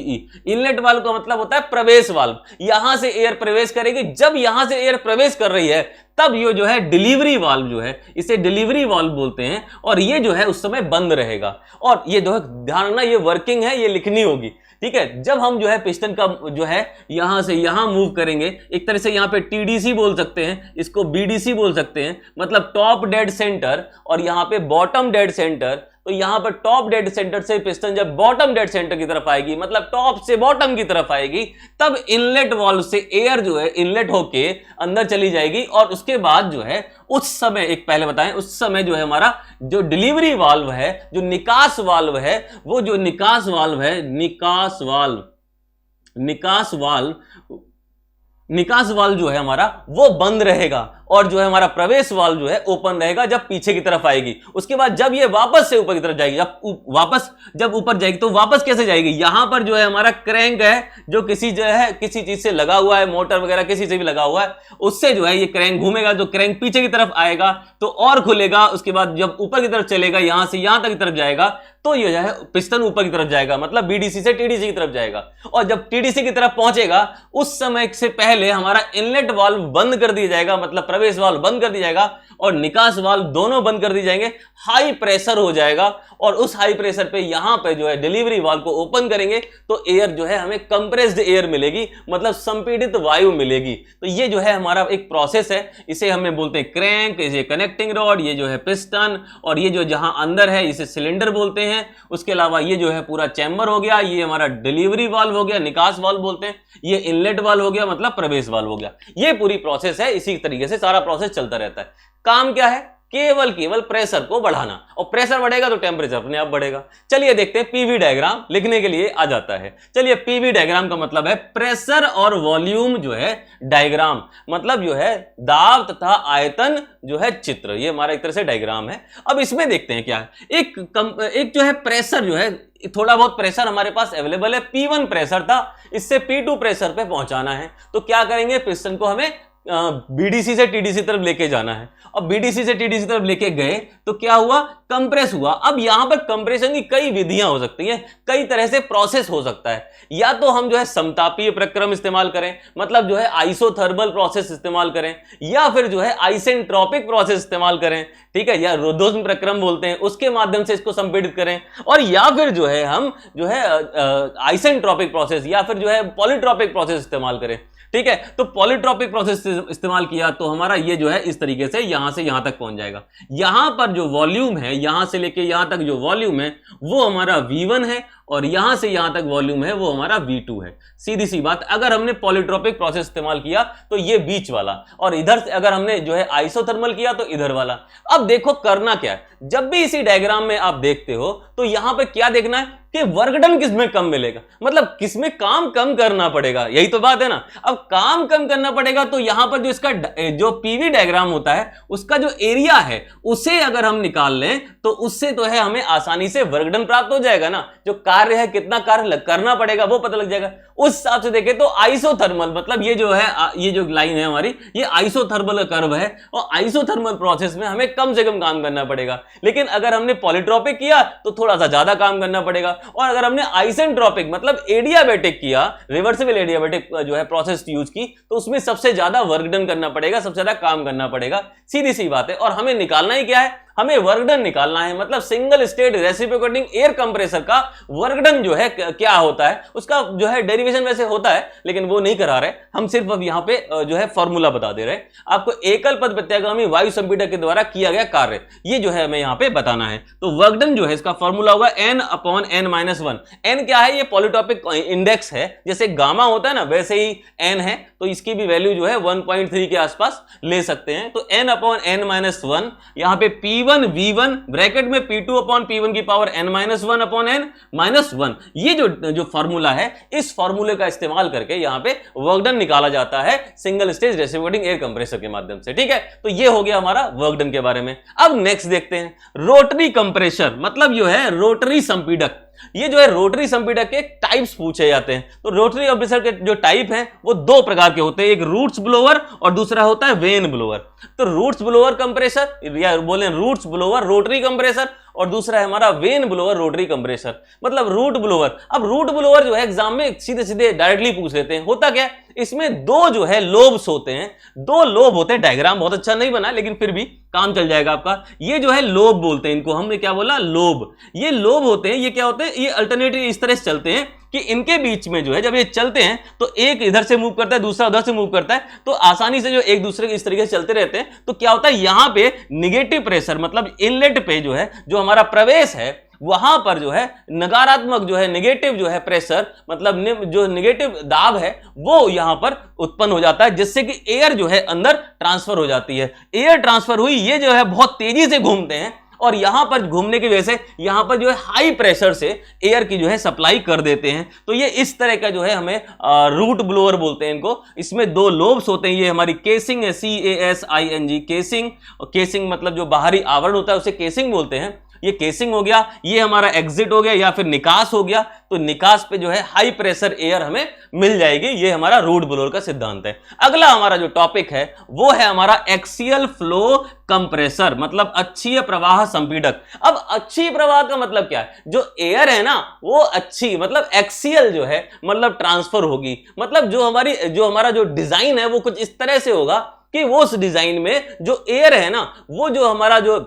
Inlet valve का मतलब होता है प्रवेश वाल्व। यहां से एयर प्रवेश करेगी, जब यहां से एयर प्रवेश कर रही है तब ये जो है डिलीवरी वाल्व जो है, इसे डिलीवरी वाल्व बोलते हैं, और ये जो है उस समय बंद रहेगा। और ये जो है ध्यान रखना, ये वर्किंग है, ये लिखनी होगी, ठीक है। जब हम जो है पिस्टन का जो है यहां से यहां मूव करेंगे, एक तरह से यहां पे TDC बोल सकते हैं, इसको BDC बोल सकते हैं, मतलब टॉप डेड सेंटर, और यहां पे बॉटम डेड सेंटर। तो यहां पर टॉप डेड सेंटर से पिस्टन जब बॉटम डेड सेंटर की तरफ आएगी, मतलब टॉप से बॉटम की तरफ आएगी, तब इनलेट वाल्व से एयर जो है इनलेट होके अंदर चली जाएगी। और उसके बाद जो है उस समय, एक पहले बताएं, उस समय जो है हमारा जो डिलीवरी वाल्व है, जो निकास वाल्व है, वो जो निकास वाल्व है, निकास वाल्व जो है हमारा वो बंद रहेगा, और जो है हमारा प्रवेश वाल्व जो है ओपन रहेगा जब पीछे की तरफ आएगी। उसके बाद जब ये वापस से ऊपर की तरफ जाएगी, जब ऊपर जाएगी तो वापस कैसे जाएगी, यहां पर जो है हमारा क्रैंक है, जो किसी चीज से लगा हुआ है, मोटर वगैरह किसी से भी लगा हुआ है, उससे जो है ये क्रैंक घूमेगा। जो क्रैंक पीछे की तरफ आएगा तो और खुलेगा, उसके बाद जब ऊपर की तरफ चलेगा, यहां से यहां तक की तरफ जाएगा, तो ये जो है पिस्टन ऊपर की तरफ जाएगा, मतलब BDC से TDC की तरफ जाएगा। और जब TDC की तरफ पहुंचेगा, उस समय से पहले हमारा इनलेट वाल्व बंद कर दिया जाएगा, मतलब प्रवेश वाल्व बंद कर दिया जाएगा, और निकास वाल्व दोनों बंद कर दिए जाएंगे। हाई प्रेशर हो जाएगा, और उस हाई प्रेशर पे यहां पे जो है डिलीवरी वाल्व को ओपन करेंगे तो एयर जो है हमें कंप्रेस्ड एयर मिलेगी, मतलब संपीड़ित वायु मिलेगी। तो ये जो है हमारा एक प्रोसेस है, इसे हमें बोलते हैं क्रैंक, इसे कनेक्टिंग रॉड, ये जो है पिस्टन, और ये जो जहां अंदर है इसे सिलेंडर बोलते हैं। उसके अलावा ये जो है पूरा चैम्बर हो गया, ये हमारा डिलीवरी वाल्व हो गया, निकास वाल्व बोलते हैं, ये इनलेट वाल्व हो गया, मतलब प्रवेश वाल्व हो गया। ये पूरी प्रोसेस है, इसी तरीके से सारा प्रोसेस चलता रहता है। काम क्या है, केवल प्रेशर को बढ़ाना, और प्रेशर बढ़ेगा तो टेम्परेचर अपने आप बढ़ेगा। चलिए देखते हैं, पीवी डायग्राम लिखने के लिए आ जाता है। चलिए, पीवी डायग्राम का मतलब है प्रेशर और वॉल्यूम जो है डायग्राम, मतलब जो है दाब तथा आयतन जो है चित्र, ये हमारा एक तरह से डायग्राम है। अब इसमें देखते हैं क्या है, एक जो है प्रेशर जो है, थोड़ा बहुत प्रेशर हमारे पास अवेलेबल है। P1 प्रेशर था, इससे P2 प्रेशर पे पहुंचाना है, तो क्या करेंगे, पिस्टन को हमें बीडीसी से टीडीसी तरफ लेके जाना है। अब बीडीसी से टीडीसी तरफ लेके गए तो क्या हुआ, कंप्रेस हुआ। अब यहां पर कंप्रेशन की कई विधियां हो सकती हैं, कई तरह से प्रोसेस हो सकता है। या तो हम जो है समतापीय प्रक्रम इस्तेमाल करें, मतलब जो है आइसोथर्मल प्रोसेस इस्तेमाल करें, या फिर जो है आइसेंट्रोपिक प्रोसेस इस्तेमाल करें, ठीक है, या रोधोष्म प्रक्रम बोलते हैं, उसके माध्यम से इसको संपीड़ित करें। और या फिर जो है हम जो है आइसेंट्रोपिक प्रोसेस या फिर जो है पॉलीट्रोपिक प्रोसेस इस्तेमाल करें, ठीक है। तो पॉलीट्रोपिक प्रोसेस इस्तेमाल किया तो हमारा ये जो है इस तरीके से यहां तक पहुंच जाएगा। यहां पर जो वॉल्यूम है, यहां से लेके यहां तक जो वॉल्यूम है वो हमारा V1 है, और यहां से यहां तक वॉल्यूम है वो हमारा V2 है। सीधी सी बात, अगर हमने पॉलीट्रोपिक प्रोसेस इस्तेमाल किया तो ये बीच वाला, और इधर से अगर हमने जो है आइसोथर्मल किया तो इधर वाला। अब देखो करना क्या है, जब भी इसी डायग्राम में आप देखते हो तो यहां पे क्या देखना है कि वर्क डन किसमें कम मिलेगा, मतलब किसमें काम कम करना पड़ेगा, यही तो बात है ना। अब काम कम करना पड़ेगा तो यहां पर जो इसका जो पीवी डायग्राम होता है उसका जो एरिया है उसे अगर हम निकाल लें तो उससे तो है हमें आसानी से वर्क डन प्राप्त हो जाएगा ना। जो कार्य है, कितना कार्य करना पड़ेगा वो पता लग जाएगा। उस हिसाब से देखें तो आइसोथर्मल, मतलब ये जो है, ये जो लाइन है हमारी, ये आइसोथर्मल कर्व है, और आइसोथर्मल प्रोसेस में हमें कम से कम काम करना पड़ेगा। लेकिन अगर हमने पॉलीट्रोपिक किया तो थोड़ा सा ज्यादा काम करना पड़ेगा, और अगर हमने आइसेंट्रोपिक मतलब एडियाबैटिक किया, रिवर्सिबल एडियाबैटिक जो है प्रोसेस यूज की, तो उसमें सबसे ज्यादा वर्क डन करना पड़ेगा, सबसे ज्यादा काम करना पड़ेगा। सीधी सी बात है। और हमें निकालना ही क्या है, हमें वर्क डन निकालना है, मतलब single state reciprocating air compressor का वर्क डन जो है क्या होता है, उसका जो है डेरिवेशन वैसे होता है लेकिन वो नहीं करा रहे हम, सिर्फ अब यहां पे जो है फॉर्मूला बता दे रहे हैं आपको। एकल पद प्रत्यागामी वायु संपीड़क के द्वारा किया गया कार्य, ये जो है हमें यहां पे बताना है। तो वर्क डन जो है इसका फॉर्मूला होगा N/N-1। N क्या है, ये पॉलीट्रोपिक इंडेक्स है, जैसे गामा होता है ना वैसे ही N है, तो इसकी भी वैल्यू जो है 1.3 के आसपास ले सकते हैं। तो N/N-1, यहां पे P1 V1 ब्रैकेट में P2/P1 की पावर N-1/N-1, ये जो फार्मूला है, इस फार्मूले का इस्तेमाल करके यहां पे वर्क डन निकाला जाता है single stage reciprocating air compressor के माध्यम से, ठीक है। तो ये हो गया हमारा वर्क डन के बारे में। अब नेक्स्ट देखते हैं रोटरी कंप्रेसर, मतलब जो है रोटरी संपीड़क। ये जो है रोटरी संपीड़क के टाइप्स पूछे जाते हैं। तो रोटरी कंप्रेसर के जो टाइप हैं वो दो प्रकार के होते हैं, एक रूट्स ब्लोअर और दूसरा होता है वेन ब्लोअर। तो रूट्स ब्लोअर कंप्रेसर या बोले रूट्स ब्लोअर रोटरी कंप्रेसर, और दूसरा है हमारा वेन ब्लोअर रोटरी कंप्रेसर, मतलब रूट ब्लोअर। अब रूट ब्लोअर जो है एग्जाम में सीधे सीधे डायरेक्टली पूछ लेते हैं। होता क्या है, इसमें दो जो है लोब्स होते हैं, दो लोब होते हैं। डायग्राम बहुत अच्छा नहीं बना लेकिन फिर भी काम चल जाएगा आपका। ये जो है लोब बोलते हैं इनको, हमने क्या बोला, लोब। ये लोब होते हैं, ये क्या होते हैं, ये अल्टरनेटिव इस तरह से चलते हैं कि इनके बीच में जो है जब ये चलते हैं तो एक इधर से मूव करता है, दूसरा उधर से मूव करता है, तो आसानी से जो एक दूसरे के इस तरीके से चलते रहते हैं। तो क्या होता है, यहां पे निगेटिव प्रेशर, मतलब इनलेट पे जो है जो हमारा प्रवेश है वहां पर जो है नकारात्मक जो है नेगेटिव जो है प्रेशर, मतलब जो नेगेटिव दाब है वो यहां पर उत्पन्न हो जाता है, जिससे कि एयर जो है अंदर ट्रांसफर हो जाती है। एयर ट्रांसफर हुई, ये जो है बहुत तेजी से घूमते हैं, और यहां पर घूमने की वजह से यहां पर जो है हाई प्रेशर से एयर की जो है सप्लाई कर देते हैं। तो ये इस तरह का जो है हमें रूट ब्लोअर बोलते हैं इनको। इसमें दो लोब्स होते हैं, ये हमारी केसिंग है, CASING, केसिंग। और केसिंग मतलब जो बाहरी आवरण होता है उसे केसिंग बोलते हैं। ये केसिंग हो गया, ये हमारा एग्जिट हो गया या फिर निकास हो गया। तो निकास पे जो है हाई प्रेशर एयर हमें मिल जाएगी। ये हमारा रूट ब्लोअर का सिद्धांत है। अगला हमारा जो टॉपिक है वो है हमारा एक्सियल फ्लो कंप्रेसर, मतलब अक्षीय प्रवाह संपीड़क। अब अक्षीय प्रवाह का मतलब क्या है, जो एयर है ना वो अच्छी मतलब एक्सियल जो है मतलब ट्रांसफर होगी, मतलब जो हमारा जो डिजाइन है वो कुछ इस तरह से होगा कि वो उस डिजाइन में जो एयर है ना वो जो हमारा जो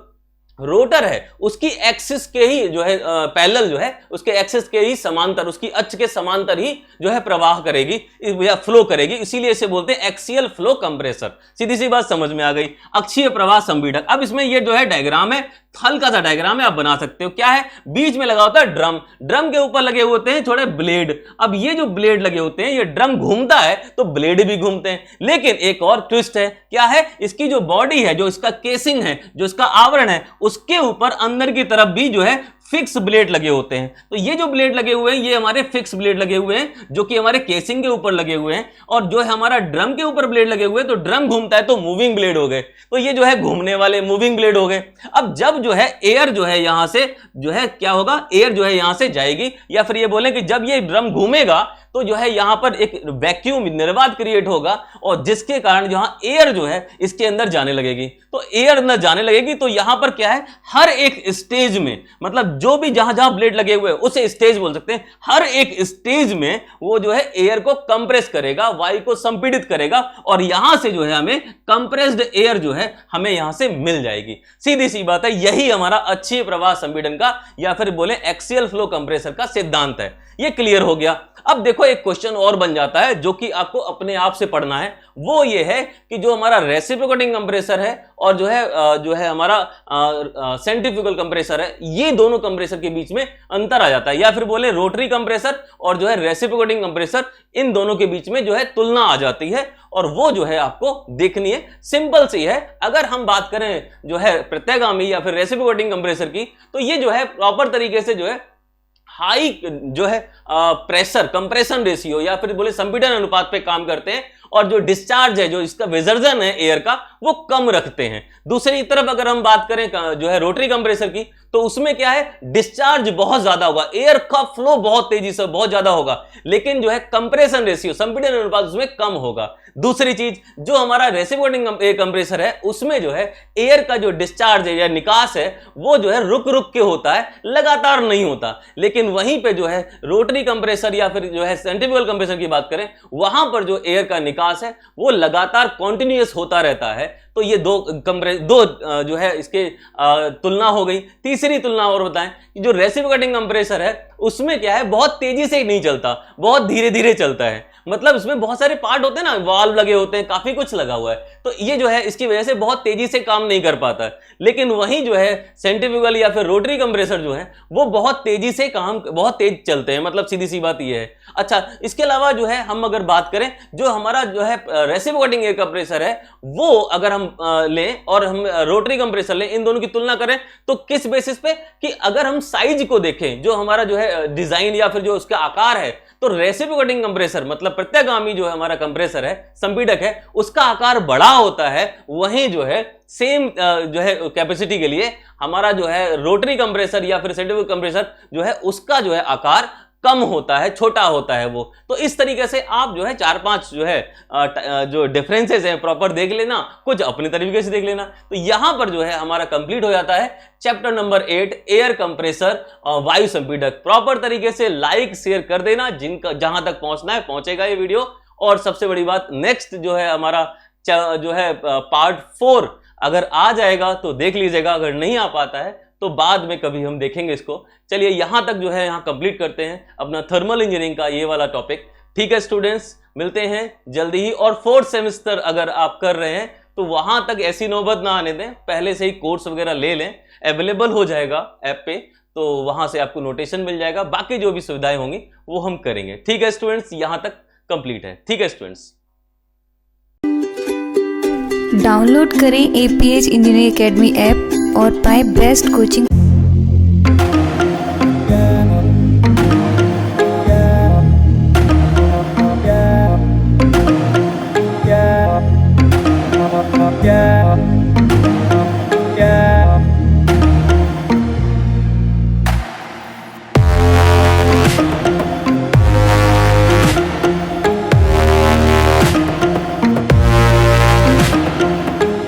रोटर है उसकी एक्सिस के ही जो है पैरेलल जो है उसके एक्सिस के ही समांतर, उसकी अक्ष के समांतर ही जो है प्रवाह करेगी या फ्लो करेगी, इसीलिए इसे बोलते हैं एक्सियल फ्लो कंप्रेसर। सीधी सी बात समझ में आ गई, अक्षीय प्रवाह संपीड़क। अब इसमें ये जो है डायग्राम है हल्का सा डायग्राम है, आप बना सकते हो। क्या है, बीच में लगा होता है ड्रम, ड्रम के ऊपर लगे होते हैं थोड़े ब्लेड। अब ये जो ब्लेड लगे होते हैं, ये ड्रम घूमता है तो ब्लेड भी घूमते हैं। लेकिन एक और ट्विस्ट है, क्या है, इसकी जो बॉडी है, जो इसका केसिंग है, जो इसका आवरण है, उसके ऊपर अंदर की तरफ भी जो है फिक्स ब्लेड लगे होते हैं। तो ये जो ब्लेड लगे हुए हैं, ये हमारे फिक्स ब्लेड लगे हुए हैं, जो कि हमारे केसिंग के ऊपर लगे हुए हैं। और जो है हमारा ड्रम के ऊपर ब्लेड लगे हुए हैं, तो ड्रम घूमता है तो मूविंग ब्लेड हो गए। तो ये जो है घूमने वाले मूविंग ब्लेड हो गए। अब जब जो है एयर जो है यहां से जो है क्या होगा, एयर जो है यहां से जाएगी, या फिर ये बोले कि जब ये ड्रम घूमेगा तो जो है यहां पर एक वैक्यूम निर्वात क्रिएट होगा, और जिसके कारण जहां एयर जो है इसके अंदर जाने लगेगी। तो एयर अंदर जाने लगेगी तो यहां पर क्या है, हर एक स्टेज में, मतलब जो भी जहां जहां ब्लेड लगे हुए हैं उसे स्टेज बोल सकते हैं, हर एक स्टेज में वो जो है एयर को कंप्रेस करेगा, वायु को संपीड़ित करेगा, और यहां से जो है हमें कंप्रेस्ड एयर जो है हमें यहां से मिल जाएगी। सीधी सी बात है, यही हमारा अक्षीय प्रवाह संपीड़न का या फिर बोले एक्सियल फ्लो कंप्रेसर का सिद्धांत है। ये क्लियर हो गया। अब देखो एक क्वेश्चन और बन जाता है जो कि आपको अपने आप से पढ़ना है, वो ये है कि जो हमारा रेसिप्रोकेटिंग कंप्रेसर है और जो है हमारा सेंट्रीफ्यूगल कंप्रेसर है, ये दोनों कंप्रेसर के बीच में अंतर आ जाता है, या फिर बोले रोटरी कंप्रेसर और जो है रेसिप्रोकेटिंग कंप्रेसर, इन दोनों के बीच में जो है तुलना आ जाती है, और वो जो है आपको देखनी है। सिंपल सी है। अगर हम बात करें जो है प्रत्यागामी या फिर रेसिप्रोकेटिंग कंप्रेसर की, तो ये जो है प्रॉपर तरीके से जो है हाई जो है प्रेशर कंप्रेशन रेशियो या फिर बोले संपीड़न अनुपात पे काम करते हैं, और जो डिस्चार्ज है, जो इसका विसर्जन है एयर का, वो कम रखते हैं। दूसरी तरफ अगर हम बात करें जो है रोटरी कंप्रेसर की, तो उसमें क्या है, डिस्चार्ज बहुत ज्यादा होगा, एयर का फ्लो बहुत तेजी से बहुत ज्यादा होगा, लेकिन जो है कंप्रेशन रेशियो संपीड़न अनुपात उसमें कम होगा। दूसरी चीज, जो हमारा रेसिप्रोकेटिंग कंप्रेसर है, उसमें जो है एयर का जो डिस्चार्ज है या निकास है, वो जो है रुक रुक के होता है, लगातार नहीं होता। लेकिन वहीं पे जो है रोटरी कंप्रेसर या फिर जो है सेंट्रीफ्यूगल कंप्रेसर की बात करें, वहां पर जो एयर का निकास है वो लगातार कॉन्टिन्यूअस होता रहता है। तो ये दो जो है इसके तुलना हो गई। तीसरी तुलना और बताएं कि जो रेसिप्रोकेटिंग कंप्रेसर है उसमें क्या है, बहुत तेजी से नहीं चलता, बहुत धीरे धीरे चलता है। मतलब इसमें बहुत सारे पार्ट होते हैं ना, वाल्व लगे होते हैं, काफी कुछ लगा हुआ है, तो ये जो है इसकी वजह से बहुत तेजी से काम नहीं कर पाता है। लेकिन वहीं जो है सेंट्रीफ्यूगल या फिर रोटरी कंप्रेसर जो है वो बहुत तेजी से काम, बहुत तेज चलते हैं। मतलब सीधी सी बात ये है। अच्छा, इसके अलावा जो है हम अगर बात करें, जो हमारा जो है रेसिप्रोकेटिंग एयर कंप्रेसर है, वो अगर हम लें और हम रोटरी कंप्रेसर लें, इन दोनों की तुलना करें, तो किस बेसिस पे, कि अगर हम साइज को देखें, जो हमारा जो है डिजाइन या फिर जो उसका आकार है, तो रेसिप्रोकेटिंग कंप्रेसर मतलब प्रत्यागामी जो है हमारा कंप्रेसर है, संपीड़क है, उसका आकार बड़ा होता है। वहीं जो है सेम जो है कैपेसिटी के लिए हमारा जो है रोटरी कंप्रेसर या फिर सेंट्रीफ्यूगल कंप्रेसर जो है उसका जो है आकार कम होता है, छोटा होता है वो। तो इस तरीके से आप जो है 4-5 जो है जो डिफरेंसेस हैं प्रॉपर देख लेना, कुछ अपने तरीके से देख लेना। तो यहां पर जो है हमारा कंप्लीट हो जाता है चैप्टर नंबर 8 एयर कंप्रेसर वायु संपीड़क। प्रॉपर तरीके से लाइक शेयर कर देना, जिनका जहां तक पहुंचना है पहुंचेगा ये वीडियो। और सबसे बड़ी बात, नेक्स्ट जो है हमारा जो है पार्ट 4 अगर आ जाएगा तो देख लीजिएगा, अगर नहीं आ पाता है तो बाद में कभी हम देखेंगे इसको। चलिए यहां तक जो है यहां कंप्लीट करते हैं अपना थर्मल इंजीनियरिंग का ये वाला टॉपिक। ठीक है स्टूडेंट्स, मिलते हैं जल्दी ही। और 4th सेमेस्टर अगर आप कर रहे हैं तो वहां तक ऐसी नौबत ना आने दें, पहले से ही कोर्स वगैरह ले लें, अवेलेबल हो जाएगा ऐप पे, तो वहां से आपको नोटेशन मिल जाएगा। बाकी जो भी सुविधाएं होंगी वो हम करेंगे। ठीक है स्टूडेंट्स, यहां तक कंप्लीट है। ठीक है स्टूडेंट्स, डाउनलोड करें APH इंजीनियरिंग एकेडमी ऐप और पाएं बेस्ट कोचिंग। Yeah.